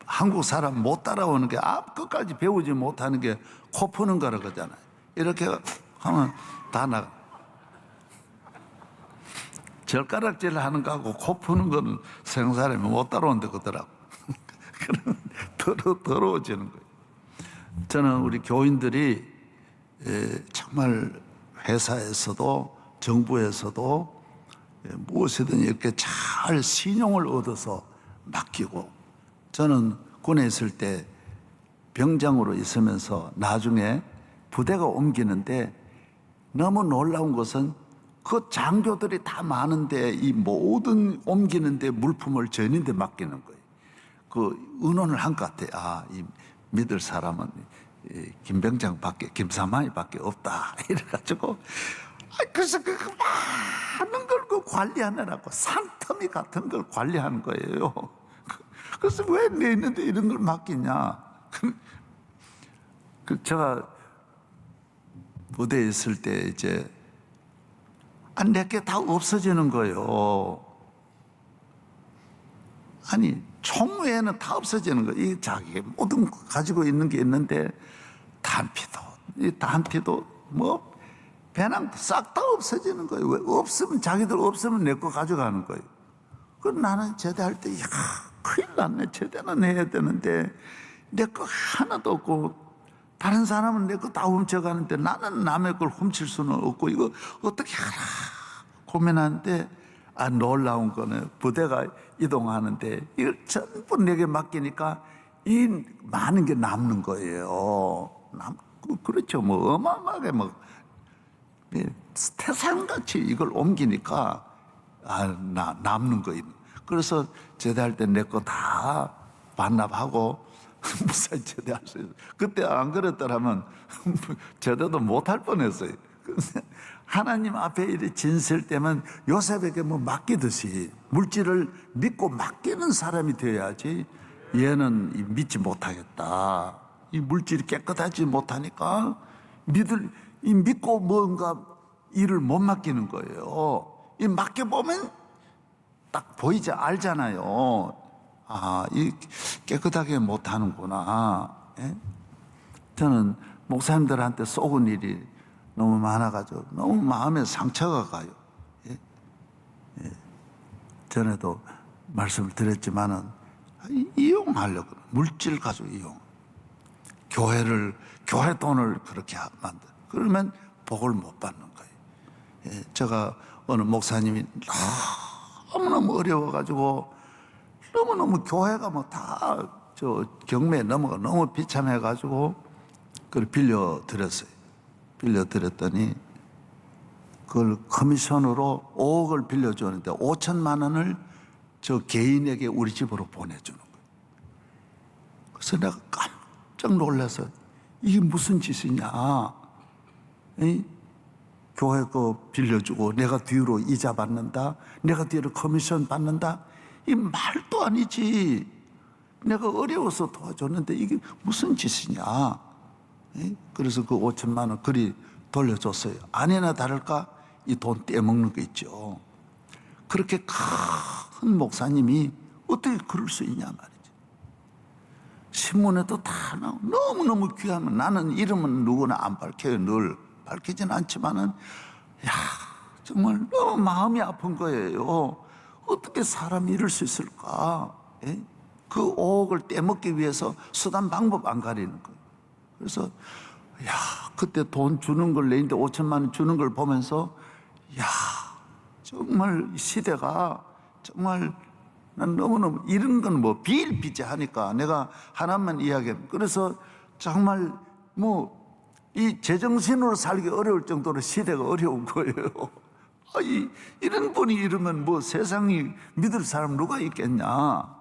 한국 사람 못 따라오는 게 끝까지 배우지 못하는 게 코 푸는 거라 그러잖아요. 이렇게 하면 다 나가. 젓가락질 하는 거하고 코 푸는 거는 서양 사람이 못 따라오는데 그러더라고. 그러면 더러워지는 거예요. 저는 우리 교인들이 정말 회사에서도 정부에서도 무엇이든 이렇게 잘 신용을 얻어서 맡기고, 저는 군에 있을 때 병장으로 있으면서 나중에 부대가 옮기는데 너무 놀라운 것은 그 장교들이 다 많은데 이 모든 옮기는데 물품을 전인데 맡기는 거예요. 그 의논을 한 것 같아요. 아, 이 믿을 사람은 김병장밖에, 김사만이밖에 없다. 이래가지고 그래서 그 많은 걸 그 관리하느라고 산더미 같은 걸 관리하는 거예요. 그래서 왜 내 있는데 이런 걸 맡기냐? 제가 부대에 있을 때 이제 내게 다 없어지는 거예요. 아니 총무에는 다 없어지는 거예요. 이 자기 모든 거 가지고 있는 게 있는데 단피도 뭐 배낭도 싹 다 없어지는 거예요. 왜 없으면 자기들 없으면 내 거 가져가는 거예요. 그럼 나는 제대할 때 큰일 났네. 제대는 해야 되는데 내 거 하나도 없고 다른 사람은 내 거 다 훔쳐가는데 나는 남의 걸 훔칠 수는 없고 이거 어떻게 하나 고민하는데 놀라운 거는 부대가 이동하는데 이걸 전부 내게 맡기니까 이 많은 게 남는 거예요. 그렇죠. 뭐 어마어마하게 태산같이 이걸 옮기니까 남는 거예요. 그래서 제대할 때 내 거 다 반납하고 무사히 제대할 수 있어요. 그때 안 그랬더라면 제대도 못할 뻔했어요. 하나님 앞에 이렇게 진설 때면 요셉에게 맡기듯이 물질을 믿고 맡기는 사람이 되어야지, 얘는 믿지 못하겠다. 이 물질이 깨끗하지 못하니까 믿고 뭔가 일을 못 맡기는 거예요. 이 맡겨보면 딱 보이지 알잖아요. 이 깨끗하게 못하는구나. 예? 저는 목사님들한테 쏘은 일이 너무 많아가지고 너무 마음에 상처가 가요. 예? 전에도 말씀을 드렸지만은 이용하려고 물질 가지고 이용. 교회 돈을 그렇게 만들. 그러면 복을 못 받는 거예요. 제가 어느 목사님이 너무너무 어려워가지고 너무너무 교회가 다 경매에 넘어가 너무 비참해가지고 그걸 빌려드렸어요. 빌려드렸더니 그걸 커미션으로 5억을 빌려주는데 5천만 원을 저 개인에게 우리 집으로 보내주는 거예요. 그래서 내가 깜짝 놀라서 이게 무슨 짓이냐. 교회 거 빌려주고 내가 뒤로 이자 받는다, 내가 뒤로 커미션 받는다, 이 말도 아니지. 내가 어려워서 도와줬는데 이게 무슨 짓이냐. 그래서 그 5천만 원 그리 돌려줬어요. 아니나 다를까 이 돈 떼먹는 거 있죠. 그렇게 큰 목사님이 어떻게 그럴 수 있냐 말이지. 신문에도 다 나오고 너무너무 귀하면, 나는 이름은 누구나 안 밝혀요. 늘 밝히진 않지만은 정말 너무 마음이 아픈 거예요. 어떻게 사람이 이럴 수 있을까? 예? 그 5억을 떼먹기 위해서 수단 방법 안 가리는 거예요. 그래서 그때 돈 주는 걸, 내인데 5천만 원 주는 걸 보면서 정말 시대가 정말 난 너무너무 이런 건 뭐 비일비재하니까 내가 하나만 이야기해. 그래서 정말 뭐 이 제정신으로 살기 어려울 정도로 시대가 어려운 거예요. 이런 분이 이러면 뭐 세상이 믿을 사람 누가 있겠냐.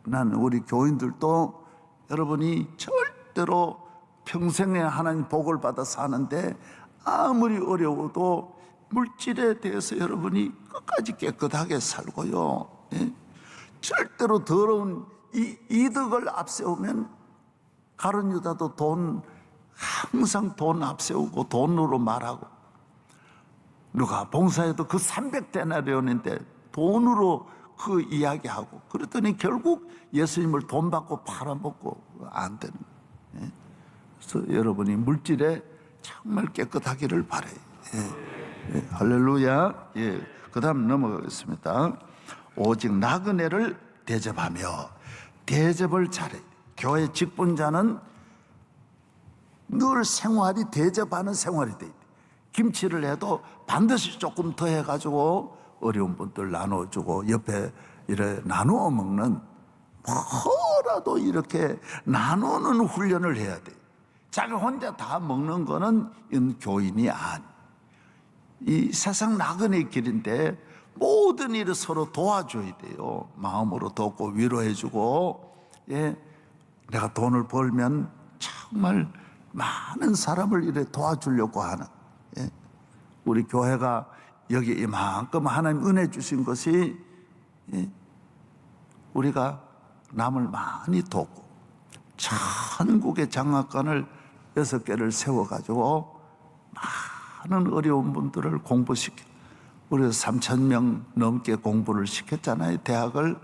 나는 우리 교인들도 여러분이 절대로 평생에 하나님 복을 받아 사는데 아무리 어려워도 물질에 대해서 여러분이 끝까지 깨끗하게 살고요. 절대로 더러운 이득을 앞세우면 가룟 유다도 항상 돈 앞세우고 돈으로 말하고, 누가 봉사해도 그 300데나리온인데 돈으로 그 이야기하고, 그랬더니 결국 예수님을 돈 받고 팔아먹고 안 되는 거예요. 그래서 여러분이 물질에 정말 깨끗하기를 바라요. 할렐루야. 그 다음 넘어가겠습니다. 오직 나그네를 대접하며, 대접을 잘해. 교회 직분자는 늘 생활이 대접하는 생활이 돼 있대. 김치를 해도 반드시 조금 더 해가지고 어려운 분들 나눠주고, 옆에 이렇게 나누어 먹는, 뭐라도 이렇게 나누는 훈련을 해야 돼. 자기 혼자 다 먹는 거는 교인이 아니. 이 세상 나그네의 길인데 모든 일을 서로 도와줘야 돼요. 마음으로 돕고 위로해주고. 내가 돈을 벌면 정말 많은 사람을 이렇게 도와주려고 하는, 우리 교회가 여기 이만큼 하나님 은혜 주신 것이, 우리가 남을 많이 돕고 천국의 장학관을 6개를 세워가지고 많은 어려운 분들을 공부시켜, 우리 3,000명 넘게 공부를 시켰잖아요. 대학을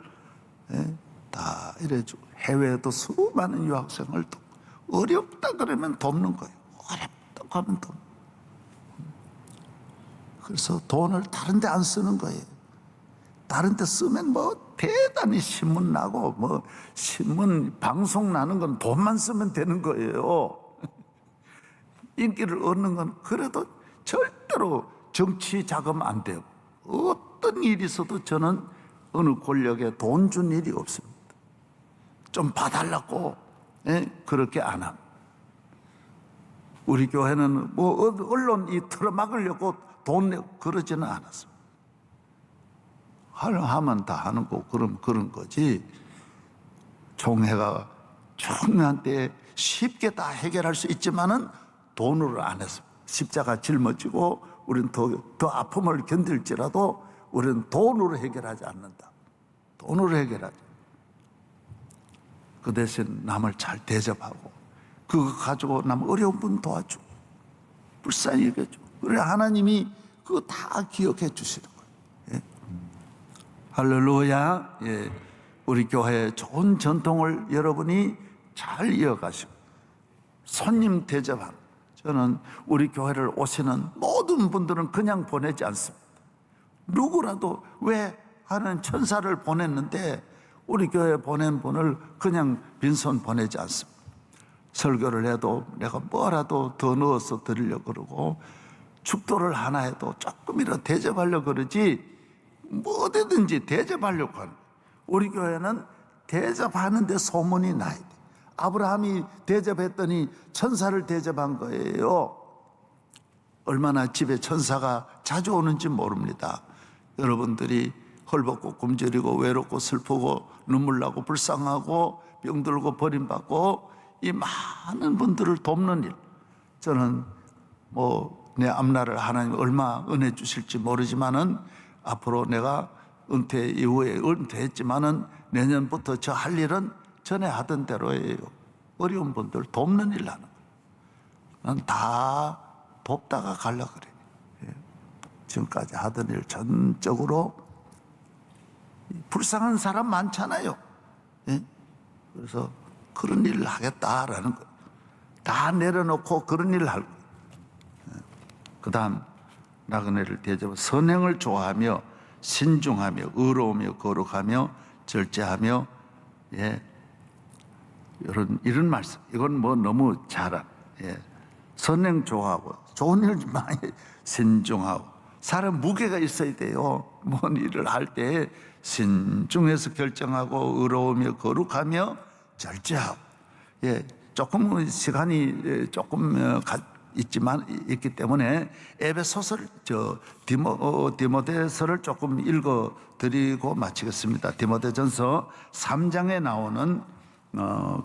다 이래주고, 해외에도 수많은 유학생을 돕고, 어렵다 그러면 돕는 거예요. 어렵다고 하면 돕는. 그래서 돈을 다른 데 안 쓰는 거예요. 다른 데 쓰면 뭐 대단히 신문 나고 뭐 신문 방송 나는 건 돈만 쓰면 되는 거예요. 인기를 얻는 건 그래도 절대로 정치 자금 안 돼요. 어떤 일이 있어도 저는 어느 권력에 돈 준 일이 없습니다. 좀 봐달라고 그렇게 안 합니다. 우리 교회는 뭐 언론 틀어막으려고 돈 내고 그러지는 않았습니다. 하면 다 하는 거, 그런 거지. 총회가 중요한 때 쉽게 다 해결할 수 있지만은 돈으로 안 했습니다. 십자가 짊어지고 우리는 더 아픔을 견딜지라도 우리는 돈으로 해결하지 않는다. 돈으로 해결하지. 그 대신 남을 잘 대접하고, 그거 가지고 남 어려운 분 도와주고, 불쌍히 여겨주고. 그래 하나님이 그거 다 기억해 주시는 거예요. 할렐루야. 우리 교회의 좋은 전통을 여러분이 잘 이어가시고, 손님 대접하는, 저는 우리 교회를 오시는 모든 분들은 그냥 보내지 않습니다. 누구라도 왜 하나님 천사를 보냈는데 우리 교회에 보낸 분을 그냥 빈손 보내지 않습니다. 설교를 해도 내가 뭐라도 더 넣어서 드리려고 그러고, 축도를 하나 해도 조금이라도 대접하려고 그러지, 뭐든지 대접하려고 하는. 우리 교회는 대접하는데 소문이 나야 돼. 아브라함이 대접했더니 천사를 대접한 거예요. 얼마나 집에 천사가 자주 오는지 모릅니다. 여러분들이 헐벗고 굶주리고 외롭고 슬프고 눈물 나고 불쌍하고 병들고 버림받고 이 많은 분들을 돕는 일, 저는 뭐 내 앞날을 하나님 얼마 은혜 주실지 모르지만은 앞으로 내가 은퇴 이후에 은퇴했지만은 내년부터 저 할 일은 전에 하던 대로예요. 어려운 분들 돕는 일 하는 거예요. 난 다 돕다가 가려고 그래. 예. 지금까지 하던 일 전적으로 불쌍한 사람 많잖아요. 예? 그래서 그런 일을 하겠다라는 거. 다 내려놓고 그런 일을 할 거예요. 그 다음 나그네를 대접하며 선행을 좋아하며 신중하며 의로우며 거룩하며 절제하며, 예, 이런 말씀. 이건 뭐 너무 잘한, 예. 선행 좋아하고 좋은 일 많이 신중하고. 사람 무게가 있어야 돼요. 뭔 일을 할 때 신중해서 결정하고 의로우며 거룩하며 절제하고. 예, 조금 시간이 조금 있지만 있기 때문에 에베소서를 디모데서를 조금 읽어 드리고 마치겠습니다. 디모데전서 3장에 나오는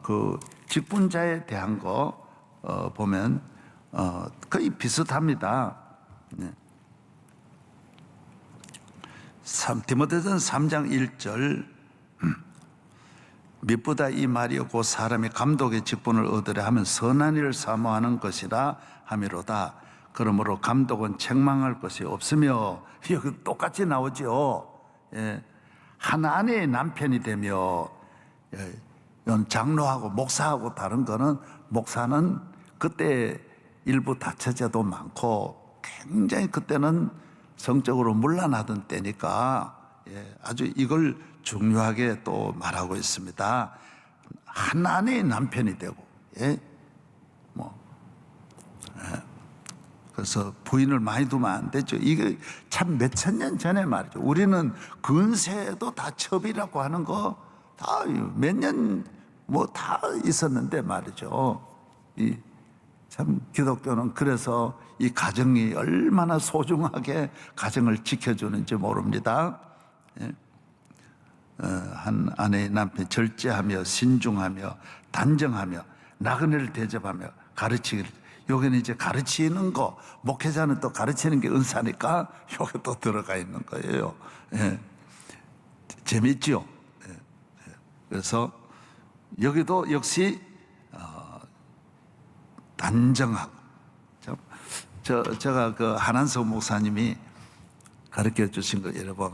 그 직분자에 대한 거 보면 거의 비슷합니다. 네. 디모데전서 3장 1절 미쁘다 이 말이요 곧 사람이 감독의 직분을 얻으려 하면 선한 일을 사모하는 것이라 함이로다. 그러므로 감독은 책망할 것이 없으며, 여기 똑같이 나오죠. 예. 한 아내의 남편이 되며, 예. 이건 장로하고 목사하고 다른 거는, 목사는 그때 일부 다처제도 많고 굉장히 그때는 성적으로 문란하던 때니까, 예. 아주 이걸 중요하게 또 말하고 있습니다. 한 아내의 남편이 되고, 예? 그래서 부인을 많이 두면 안 되죠. 이게 참 몇천 년 전에 말이죠. 우리는 근세에도 다 첩이라고 하는 거 다 몇 년 뭐 다 있었는데 말이죠. 이 참 기독교는 그래서 이 가정이 얼마나 소중하게 가정을 지켜주는지 모릅니다. 예? 한 아내의 남편 절제하며 신중하며 단정하며 나그네를 대접하며 가르치기를. 여기는 이제 가르치는 거, 목회자는 또 가르치는 게 은사니까 여기 또 들어가 있는 거예요. 예. 재밌죠? 예. 그래서 여기도 역시 단정하고. 제가 그 한한석 목사님이 가르쳐 주신 거 여러분,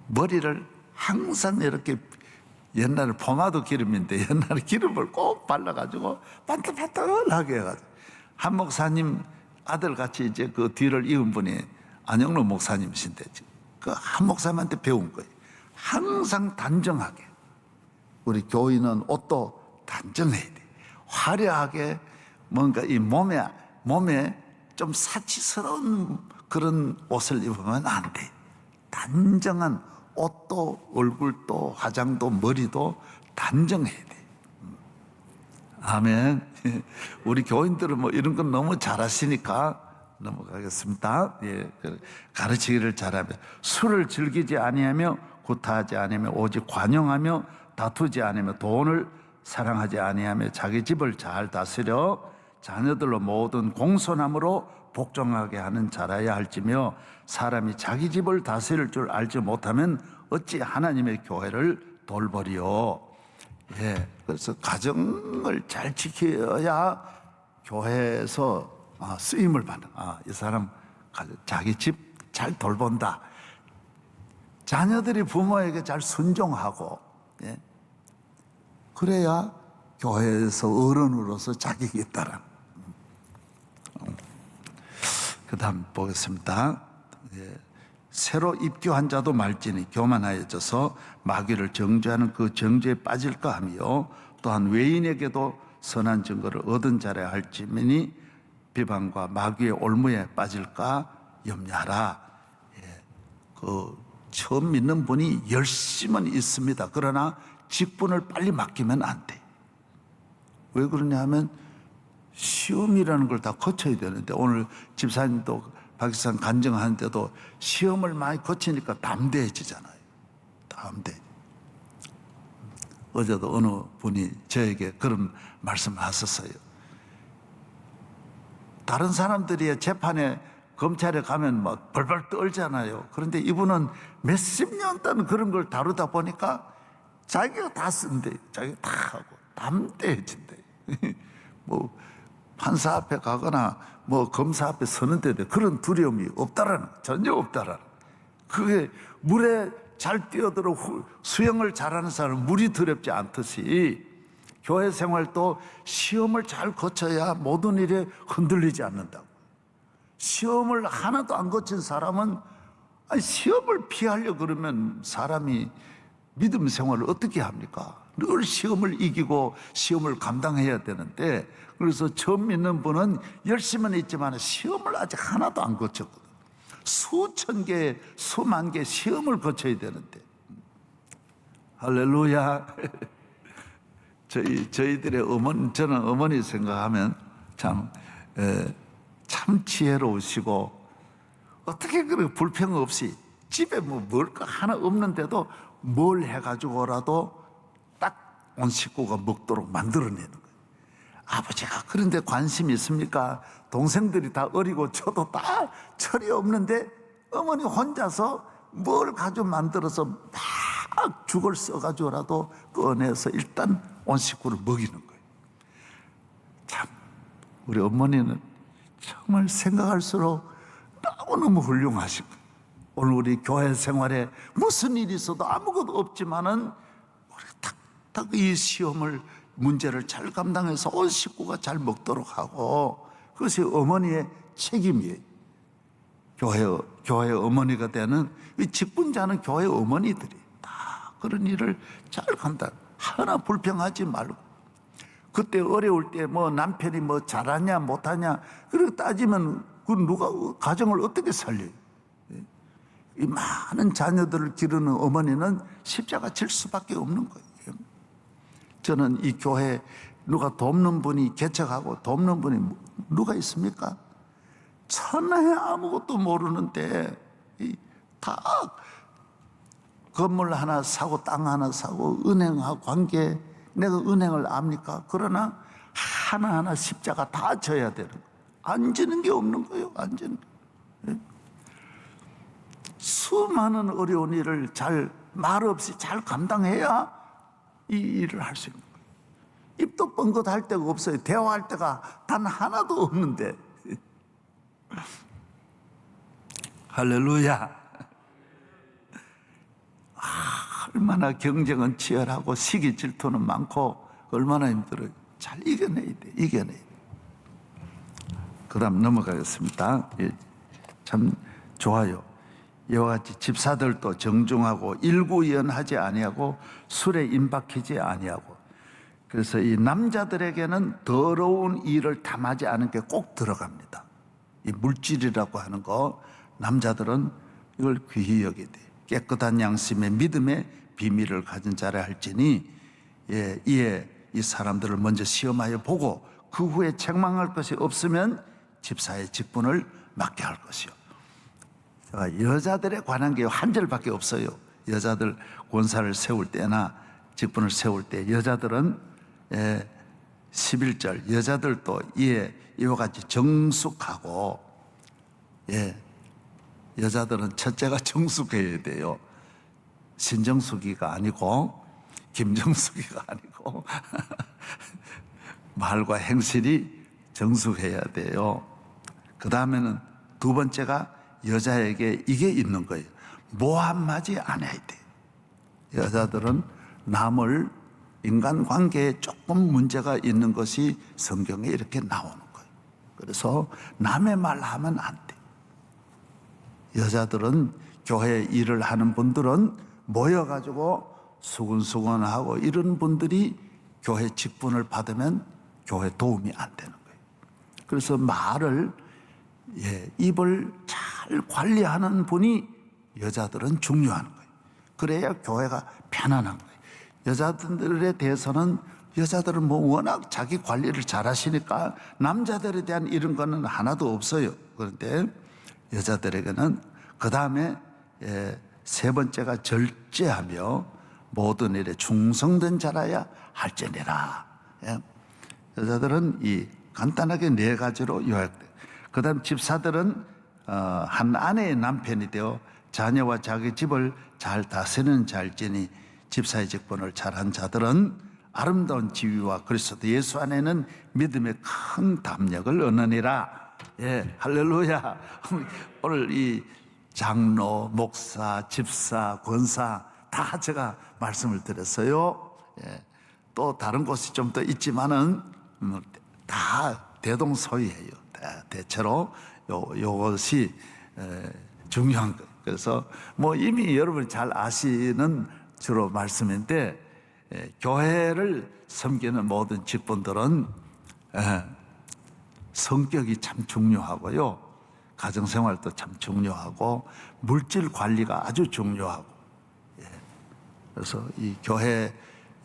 머리를 항상 이렇게, 옛날에 포마도 기름인데 옛날에 기름을 꼭 발라가지고 반들반들하게 해가지고. 한 목사님 아들같이 이제 그 뒤를 이은 분이 안영로 목사님이신데, 그 한 목사님한테 배운 거예요. 항상 단정하게. 우리 교인은 옷도 단정해야 돼. 화려하게 뭔가 이 몸에 좀 사치스러운 그런 옷을 입으면 안 돼. 단정한 옷도 얼굴도 화장도 머리도 단정해야 돼. 아멘. 우리 교인들은 뭐 이런 건 너무 잘하시니까 넘어가겠습니다. 예, 가르치기를 잘하며 술을 즐기지 아니하며 구타하지 아니하며 오직 관용하며 다투지 아니하며 돈을 사랑하지 아니하며 자기 집을 잘 다스려 자녀들로 모든 공손함으로 복종하게 하는 자라야 할지며, 사람이 자기 집을 다스릴 줄 알지 못하면 어찌 하나님의 교회를 돌보리요. 예, 그래서 가정을 잘 지켜야 교회에서 쓰임을 받는. 이 사람 자기 집 잘 돌본다. 자녀들이 부모에게 잘 순종하고, 예, 그래야 교회에서 어른으로서 자격이 있다라. 그 다음 보겠습니다. 예. 새로 입교한 자도 말지니 교만하여져서 마귀를 정죄하는 그 정죄에 빠질까 하며, 또한 외인에게도 선한 증거를 얻은 자라 할지니 비방과 마귀의 올무에 빠질까 염려하라. 예. 그 처음 믿는 분이 열심은 있습니다. 그러나 직분을 빨리 맡기면 안 돼. 왜 그러냐 하면 시험이라는 걸 다 거쳐야 되는데, 오늘 집사님도 박지산 간증하는데도 시험을 많이 거치니까 담대해지잖아요. 담대. 어제도 어느 분이 저에게 그런 말씀을 하셨어요. 다른 사람들이 재판에 검찰에 가면 막 벌벌 떨잖아요. 그런데 이분은 몇십 년 동안 그런 걸 다루다 보니까 자기가 다 쓴대. 자기가 다 하고 담대해진대. 뭐 판사 앞에 가거나 뭐 검사 앞에 서는데도 그런 두려움이 없다라는 거예요. 전혀 없다라는 거예요. 그게 물에 잘 뛰어들어 수영을 잘하는 사람은 물이 두렵지 않듯이 교회 생활도 시험을 잘 거쳐야 모든 일에 흔들리지 않는다고. 시험을 하나도 안 거친 사람은 시험을 피하려 그러면 사람이 믿음 생활을 어떻게 합니까? 늘 시험을 이기고 시험을 감당해야 되는데, 그래서 처음 믿는 분은 열심은 있지만 시험을 아직 하나도 안 거쳤거든. 수천 개, 수만 개 시험을 거쳐야 되는데. 할렐루야. 저희들의 저는 어머니 생각하면 참 지혜로우시고, 어떻게 그렇게 불평 없이 집에 뭐 먹을 거 하나 없는데도 뭘 해가지고라도 딱 온 식구가 먹도록 만들어내는 거예요. 아버지가 그런데 관심이 있습니까? 동생들이 다 어리고 저도 다 철이 없는데 어머니 혼자서 뭘 가지고 만들어서 막 죽을 써가지고라도 꺼내서 일단 온 식구를 먹이는 거예요. 참 우리 어머니는 정말 생각할수록 너무너무 훌륭하시고, 오늘 우리 교회 생활에 무슨 일이 있어도 아무것도 없지만은 우리가 탁탁 이 시험을 문제를 잘 감당해서 온 식구가 잘 먹도록 하고, 그것이 어머니의 책임이에요. 교회 어머니가 되는 이 직분자는 교회 어머니들이 다 그런 일을 잘 감당. 하나 불평하지 말고, 그때 어려울 때 뭐 남편이 뭐 잘하냐 못하냐 그렇게 따지면 그 누가 가정을 어떻게 살려요? 이 많은 자녀들을 기르는 어머니는 십자가 질 수밖에 없는 거예요. 저는 이 교회 누가 돕는 분이 개척하고 돕는 분이 누가 있습니까? 천하에 아무것도 모르는데 다 건물 하나 사고 땅 하나 사고 은행하고 관계, 내가 은행을 압니까? 그러나 하나하나 십자가 다 져야 되는 거예요. 안 지는 게 없는 거예요. 안 지는 게. 수많은 어려운 일을 말 없이 잘 감당해야 이 일을 할 수 있는 거예요. 입도 뻥긋할 데가 없어요. 대화할 데가 단 하나도 없는데. 할렐루야. 얼마나 경쟁은 치열하고 시기 질투는 많고 얼마나 힘들어요. 잘 이겨내야 돼. 이겨내야 돼. 그 다음 넘어가겠습니다. 참 좋아요. 이와 같이 집사들도 정중하고 일구연하지 아니하고 술에 임박히지 아니하고, 그래서 이 남자들에게는 더러운 일을 탐하지 않은 게 꼭 들어갑니다. 이 물질이라고 하는 거 남자들은 이걸 귀히 여기야 돼. 깨끗한 양심의 믿음의 비밀을 가진 자라 할지니, 이에 이 사람들을 먼저 시험하여 보고 그 후에 책망할 것이 없으면 집사의 직분을 맡게 할 것이요. 여자들에 관한 게 한 절밖에 없어요. 여자들 권사를 세울 때나 직분을 세울 때 여자들은 11절, 여자들도 이와 같이 정숙하고, 여자들은 첫째가 정숙해야 돼요. 신정숙이가 아니고 김정숙이가 아니고 말과 행실이 정숙해야 돼요. 그 다음에는 두 번째가 여자에게 이게 있는 거예요. 모함하지 않아야 돼. 여자들은 남을 인간관계에 조금 문제가 있는 것이 성경에 이렇게 나오는 거예요. 그래서 남의 말 하면 안 돼. 여자들은 교회 일을 하는 분들은 모여가지고 수근수근하고 이런 분들이 교회 직분을 받으면 교회 도움이 안 되는 거예요. 그래서 말을, 입을 잘 관리하는 분이 여자들은 중요한 거예요. 그래야 교회가 편안한 거예요. 여자들에 대해서는 여자들은 뭐 워낙 자기 관리를 잘 하시니까 남자들에 대한 이런 거는 하나도 없어요. 그런데 여자들에게는 그 다음에 세 번째가 절제하며 모든 일에 충성된 자라야 할지니라. 여자들은 이 간단하게 네 가지로 요약돼요. 그 다음 집사들은 한 아내의 남편이 되어 자녀와 자기 집을 잘 다스리는 자일지니, 집사의 직분을 잘한 자들은 아름다운 지위와 그리스도 예수 안에는 믿음의 큰 담력을 얻느니라. 예, 할렐루야. 오늘 이 장로, 목사, 집사, 권사 다 제가 말씀을 드렸어요. 예, 또 다른 곳이 좀 더 있지만은 다 대동소이해요. 대체로 요것이 중요한 거. 그래서 뭐 이미 여러분이 잘 아시는 주로 말씀인데, 교회를 섬기는 모든 직분들은 성격이 참 중요하고요, 가정생활도 참 중요하고, 물질 관리가 아주 중요하고, 그래서 이 교회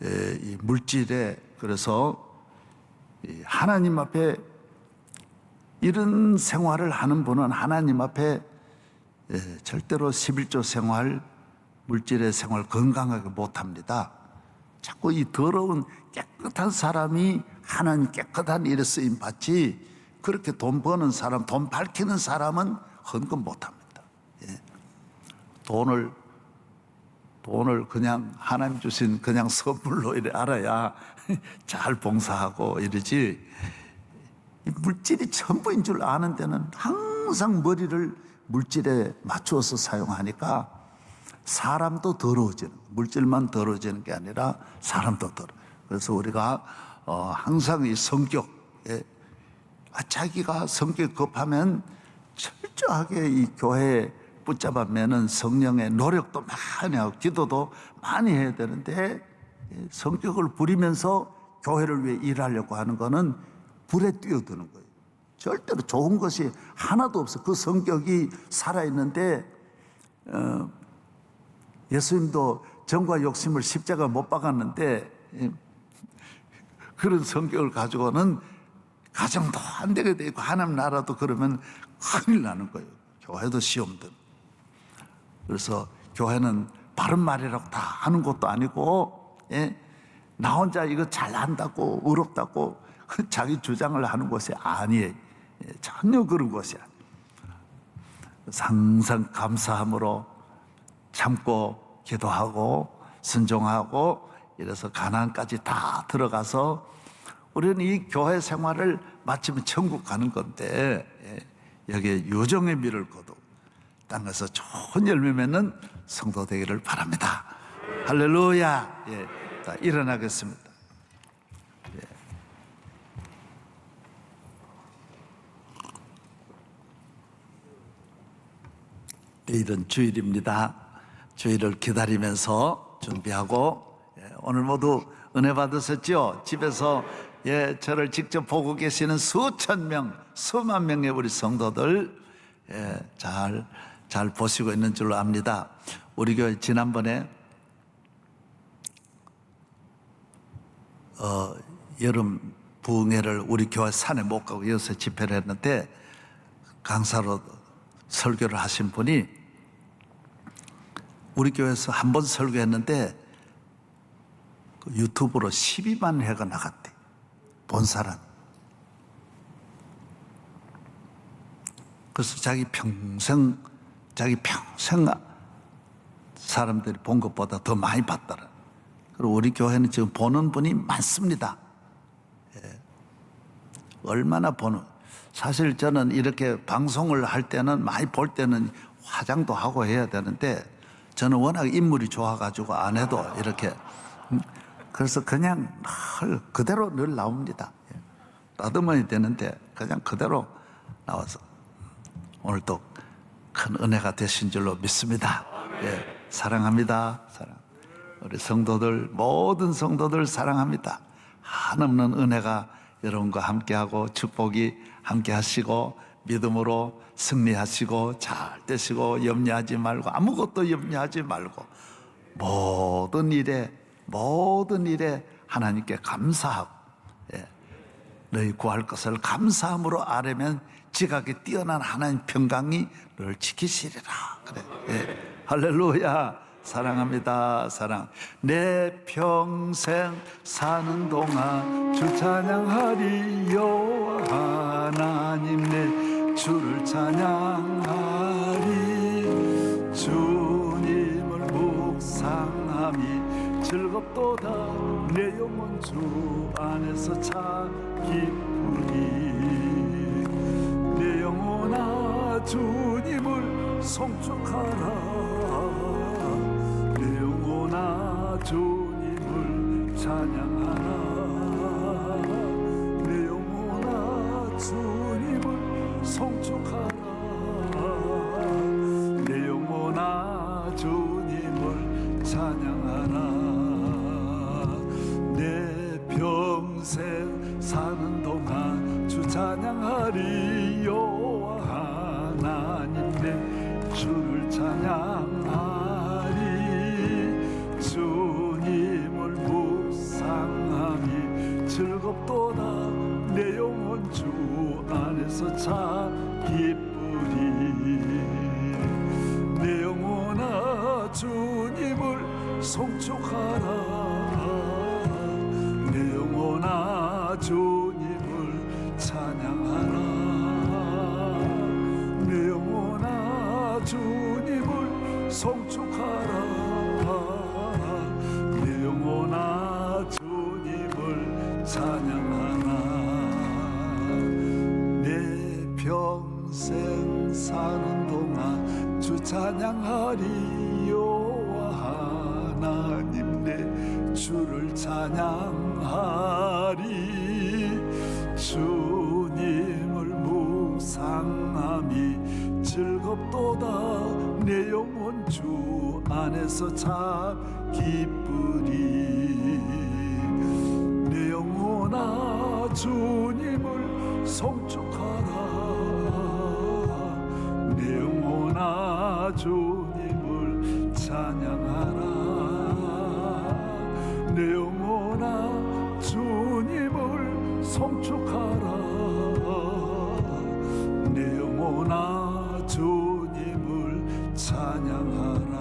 이 물질에, 그래서 하나님 앞에 이런 생활을 하는 분은 하나님 앞에 절대로 11조 생활, 물질의 생활 건강하게 못합니다. 자꾸 이 더러운 깨끗한 사람이 하나님 깨끗한 일에 쓰임 받지, 그렇게 돈 버는 사람, 돈 밝히는 사람은 헌금 못합니다. 돈을 그냥 하나님 주신 그냥 선물로 이래 알아야 잘 봉사하고 이러지, 이 물질이 전부인 줄 아는 데는 항상 머리를 물질에 맞추어서 사용하니까 사람도 더러워지는, 물질만 더러워지는 게 아니라 사람도 더러워. 그래서 우리가 항상 이 성격에, 자기가 성격이 급하면 철저하게 이 교회에 붙잡아 매는 성령의 노력도 많이 하고 기도도 많이 해야 되는데, 성격을 부리면서 교회를 위해 일하려고 하는 거는 불에 뛰어드는 거예요. 절대로 좋은 것이 하나도 없어. 그 성격이 살아있는데, 예수님도 정과 욕심을 십자가 못 박았는데, 그런 성격을 가지고는 가정도 안 되게 되고 하나님 나라도 그러면 큰일 나는 거예요. 교회도 시험들. 그래서 교회는 바른 말이라고 다 하는 것도 아니고, 나 혼자 이거 잘한다고, 어렵다고 자기 주장을 하는 것이 아니에요. 전혀 그런 것이 아니에요. 항상 감사함으로 참고 기도하고 순종하고, 이래서 가나안까지 다 들어가서 우리는 이 교회 생활을 마치면 천국 가는 건데, 여기에 요정의 미를 거두고 땅에서 좋은 열매 맺는 성도 되기를 바랍니다. 할렐루야. 자, 일어나겠습니다. 내일은 주일입니다. 주일을 기다리면서 준비하고, 오늘 모두 은혜 받으셨죠? 집에서 저를 직접 보고 계시는 수천 명, 수만 명의 우리 성도들 잘 보시고 있는 줄로 압니다. 우리 교회 지난번에 여름 부흥회를 우리 교회 산에 못 가고 이어서 집회를 했는데, 강사로 설교를 하신 분이 우리 교회에서 한 번 설교했는데 그 유튜브로 12만 회가 나갔대. 본 사람. 그래서 자기 평생 사람들이 본 것보다 더 많이 봤더라. 그리고 우리 교회는 지금 보는 분이 많습니다. 얼마나 보는. 사실 저는 이렇게 방송을 할 때는, 많이 볼 때는 화장도 하고 해야 되는데, 저는 워낙 인물이 좋아가지고 안 해도 이렇게, 그래서 그냥 그대로 늘 나옵니다. 따듬어야 되는데 그냥 그대로 나와서 오늘 또 큰 은혜가 되신 줄로 믿습니다. 사랑합니다. 우리 성도들, 모든 성도들 사랑합니다. 한없는 은혜가 여러분과 함께하고 축복이 함께하시고 믿음으로 승리하시고 잘 되시고, 염려하지 말고, 아무것도 염려하지 말고, 모든 일에 하나님께 감사하고, 너희 구할 것을 감사함으로 아뢰면 지각에 뛰어난 하나님 평강이 너를 지키시리라. 그래. 할렐루야. 사랑합니다. 사랑. 내 평생 사는 동안 주 찬양하리. 여호와 하나님 내 주를 찬양하리. 주님을 묵상함이 즐거워 즐겁도다 내 영혼 주 안에서 참 기쁘리 내 영혼아 주님을 송축하라 내 영혼아 주님을 찬양하라 내 영혼아 주님을 송축하라 내 영혼아 주님을 찬양하라 내 평생 사는 동안 주 찬양하리 여호와 하나님 내 주를 찬양하리 주님을 묵상함이 즐겁도다 내 영혼 주 안에서 참 기쁘리 내 영혼아 주님을 송축하라 내 영혼아 주님을 찬양하라 내 영혼아 주님을 송축하라 내 영혼아 주님을 찬양하라 내 평생 사는 동안 주 찬양하리 여호와 하나님 내 주를 찬양하리 주님을 묵상함이 즐겁도다 내 영혼 주 안에서 참 기쁘리 내 영혼아 주님을 송축하라 내 영혼아 주님을 찬양하라 내 영혼아 주님을 송축하라 내 영혼아 주님을 찬양하라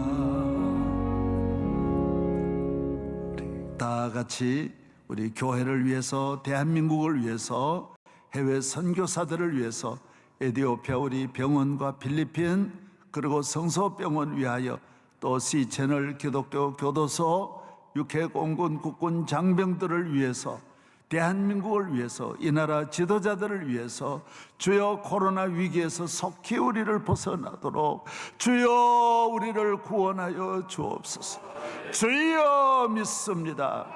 다 같이 우리 교회를 위해서 대한민국을 위해서 해외 선교사들을 위해서 에티오피아 우리 병원과 필리핀 그리고 성서병원 위하여 또 C채널 기독교 교도소 육해공군 국군 장병들을 위해서 대한민국을 위해서 이 나라 지도자들을 위해서 주여 코로나 위기에서 속히 우리를 벗어나도록 주여 우리를 구원하여 주옵소서 주여 믿습니다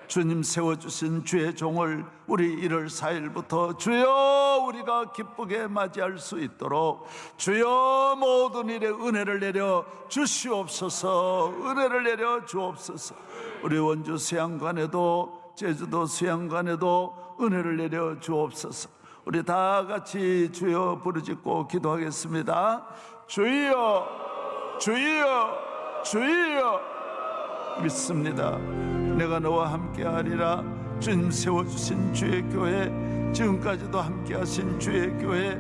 주님 세워주신 주의 종을 우리 1월 4일부터 주여 우리가 기쁘게 맞이할 수 있도록 주여 모든 일에 은혜를 내려 주시옵소서 은혜를 내려 주옵소서 우리 원주 수양관에도 제주도 수양관에도 은혜를 내려 주옵소서 우리 다 같이 주여 부르짖고 기도하겠습니다 주여 주여 주여 믿습니다 내가 너와 함께하리라 주님 세워주신 주의 교회 지금까지도 함께하신 주의 교회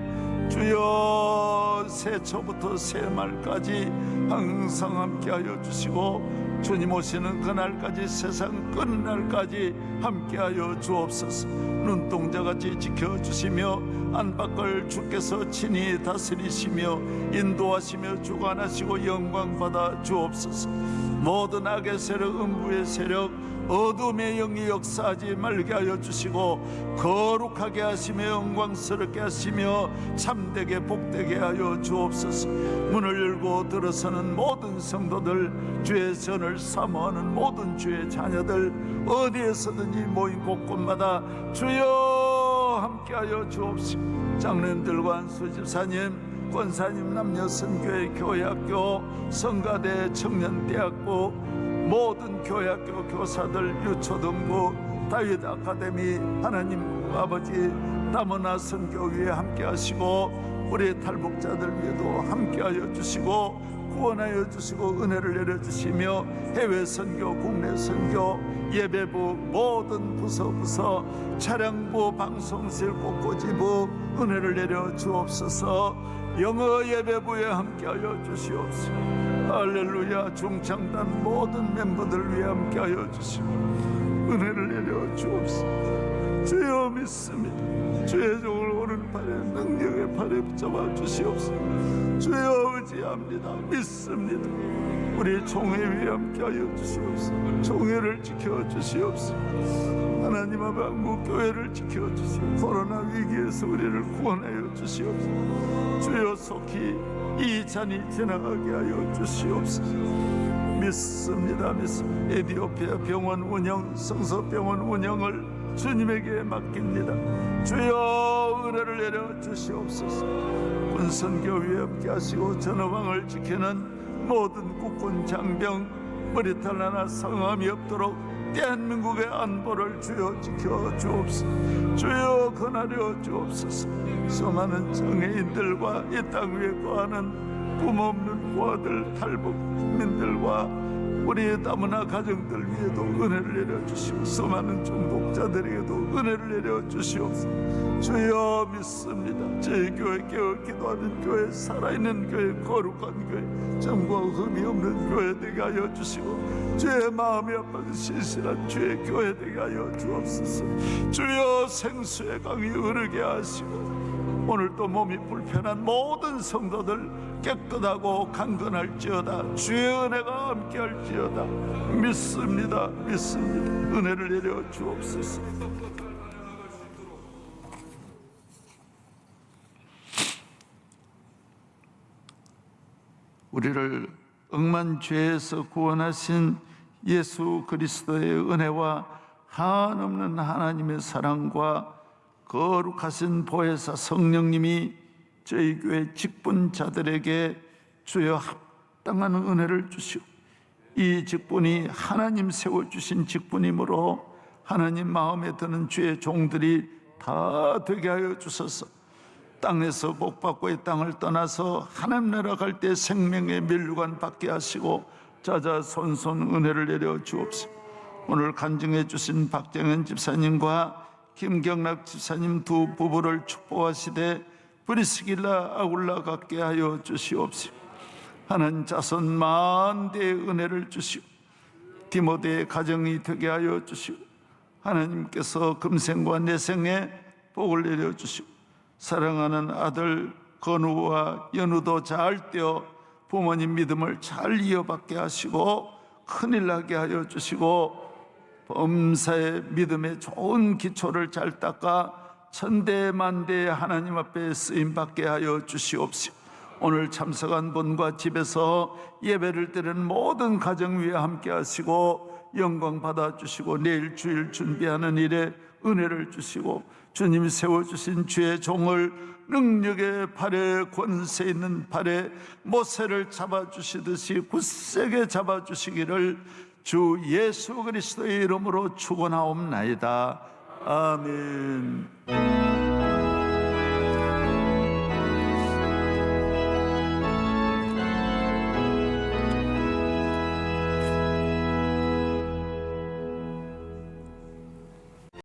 주여 새초부터 새말까지 항상 함께하여 주시고 주님 오시는 그날까지 세상 끝날까지 함께하여 주옵소서 눈동자같이 지켜주시며 안팎을 주께서 친히 다스리시며 인도하시며 주관하시고 영광받아 주옵소서 모든 악의 세력 음부의 세력 어둠의 영이 역사하지 말게 하여 주시고 거룩하게 하시며 영광스럽게 하시며 참되게 복되게 하여 주옵소서 문을 열고 들어서는 모든 성도들 주의 선을 사모하는 모든 주의 자녀들 어디에서든지 모인 곳곳마다 주여 함께하여 주옵시고 장로님들과 안수집사님 권사님 남녀 선교회 교회학교 성가대 청년대학교 모든 교회학교 교사들 유초등부 다윗 아카데미 하나님 아버지 다문화 선교위에 함께 하시고 우리 탈북자들 위에도 함께 하여 주시고 구원하여 주시고 은혜를 내려주시며 해외 선교 국내 선교 예배부 모든 부서 차량부 방송실 곳곳이부 은혜를 내려 주옵소서 영어 예배부에 함께하여 주시옵소서 할렐루야 중창단 모든 멤버들 위해 함께하여 주시고 은혜를 내려 주옵소서 주여 믿습니다 주의 종을 오늘 팔에 능력의 팔에 붙잡아 주시옵소서. 주여 의지합니다. 믿습니다. 우리 총회 위에 함께하여 주시옵소서. 총회를 지켜 주시옵소서. 하나님 앞에 한국교회를 지켜 주시옵소서. 코로나 위기에서 우리를 구원하여 주시옵소서. 주여 속히 이 잔이 지나가게 하여 주시옵소서. 믿습니다. 에디오피아 병원 운영, 성서병원 운영을 주님에게 맡깁니다. 주여 은혜를 내려 주시옵소서. 군선교 위에 함께 하시고 전어방을 지키는 모든 국군 장병 머리털 하나 상함이 없도록 대한민국의 안보를 주여 지켜 주옵소서. 주여 권하려 주옵소서. 수많은 장애인들과 이 땅 위에 거하는 부모 없는 고아들 탈북민들과 우리 다문화 가정들 위에도 은혜를 내려주시고 수많은 중독자들에게도 은혜를 내려주시옵소서. 주여 믿습니다. 제 교회 깨어 기도하는 교회, 살아있는 교회, 거룩한 교회, 점과 흠이 없는 교회 되게 하여 주시고 주의 마음이 아파서 신실한 주의 교회 되게 하여 주옵소서. 주여 생수의 강이 흐르게 하시고 오늘도 몸이 불편한 모든 성도들 깨끗하고 강건할지어다. 주의 은혜가 함께할지어다. 믿습니다. 은혜를 내려 주옵소서. 우리를 억만 죄에서 구원하신 예수 그리스도의 은혜와 한없는 하나님의 사랑과 거룩하신 보혜사 성령님이 저희 교회 직분자들에게 주여 합당한 은혜를 주시오. 이 직분이 하나님 세워주신 직분이므로 하나님 마음에 드는 주의 종들이 다 되게 하여 주소서. 땅에서 복받고 이 땅을 떠나서 하나님 나라 갈 때 생명의 면류관 받게 하시고 자자손손 은혜를 내려 주옵소서. 오늘 간증해 주신 박정현 집사님과 김경락 집사님 두 부부를 축복하시되 브리스길라 아굴라 갖게 하여 주시옵시고 하나님 자손 만대의 은혜를 주시오. 디모데의 가정이 되게 하여 주시오. 하나님께서 금생과 내생에 복을 내려 주시오. 사랑하는 아들 건우와 연우도 잘 떼어 부모님 믿음을 잘 이어받게 하시고 큰일 나게 하여 주시고 범사의 믿음의 좋은 기초를 잘 닦아 천대만대의 하나님 앞에 쓰임받게 하여 주시옵시고 오늘 참석한 분과 집에서 예배를 드리는 모든 가정 위에 함께 하시고 영광 받아주시고 내일 주일 준비하는 일에 은혜를 주시고 주님이 세워주신 주의 종을 능력의 팔에 권세 있는 팔에 모세를 잡아주시듯이 굳세게 잡아주시기를 주 예수 그리스도의 이름으로 축원하옵나이다. 아멘.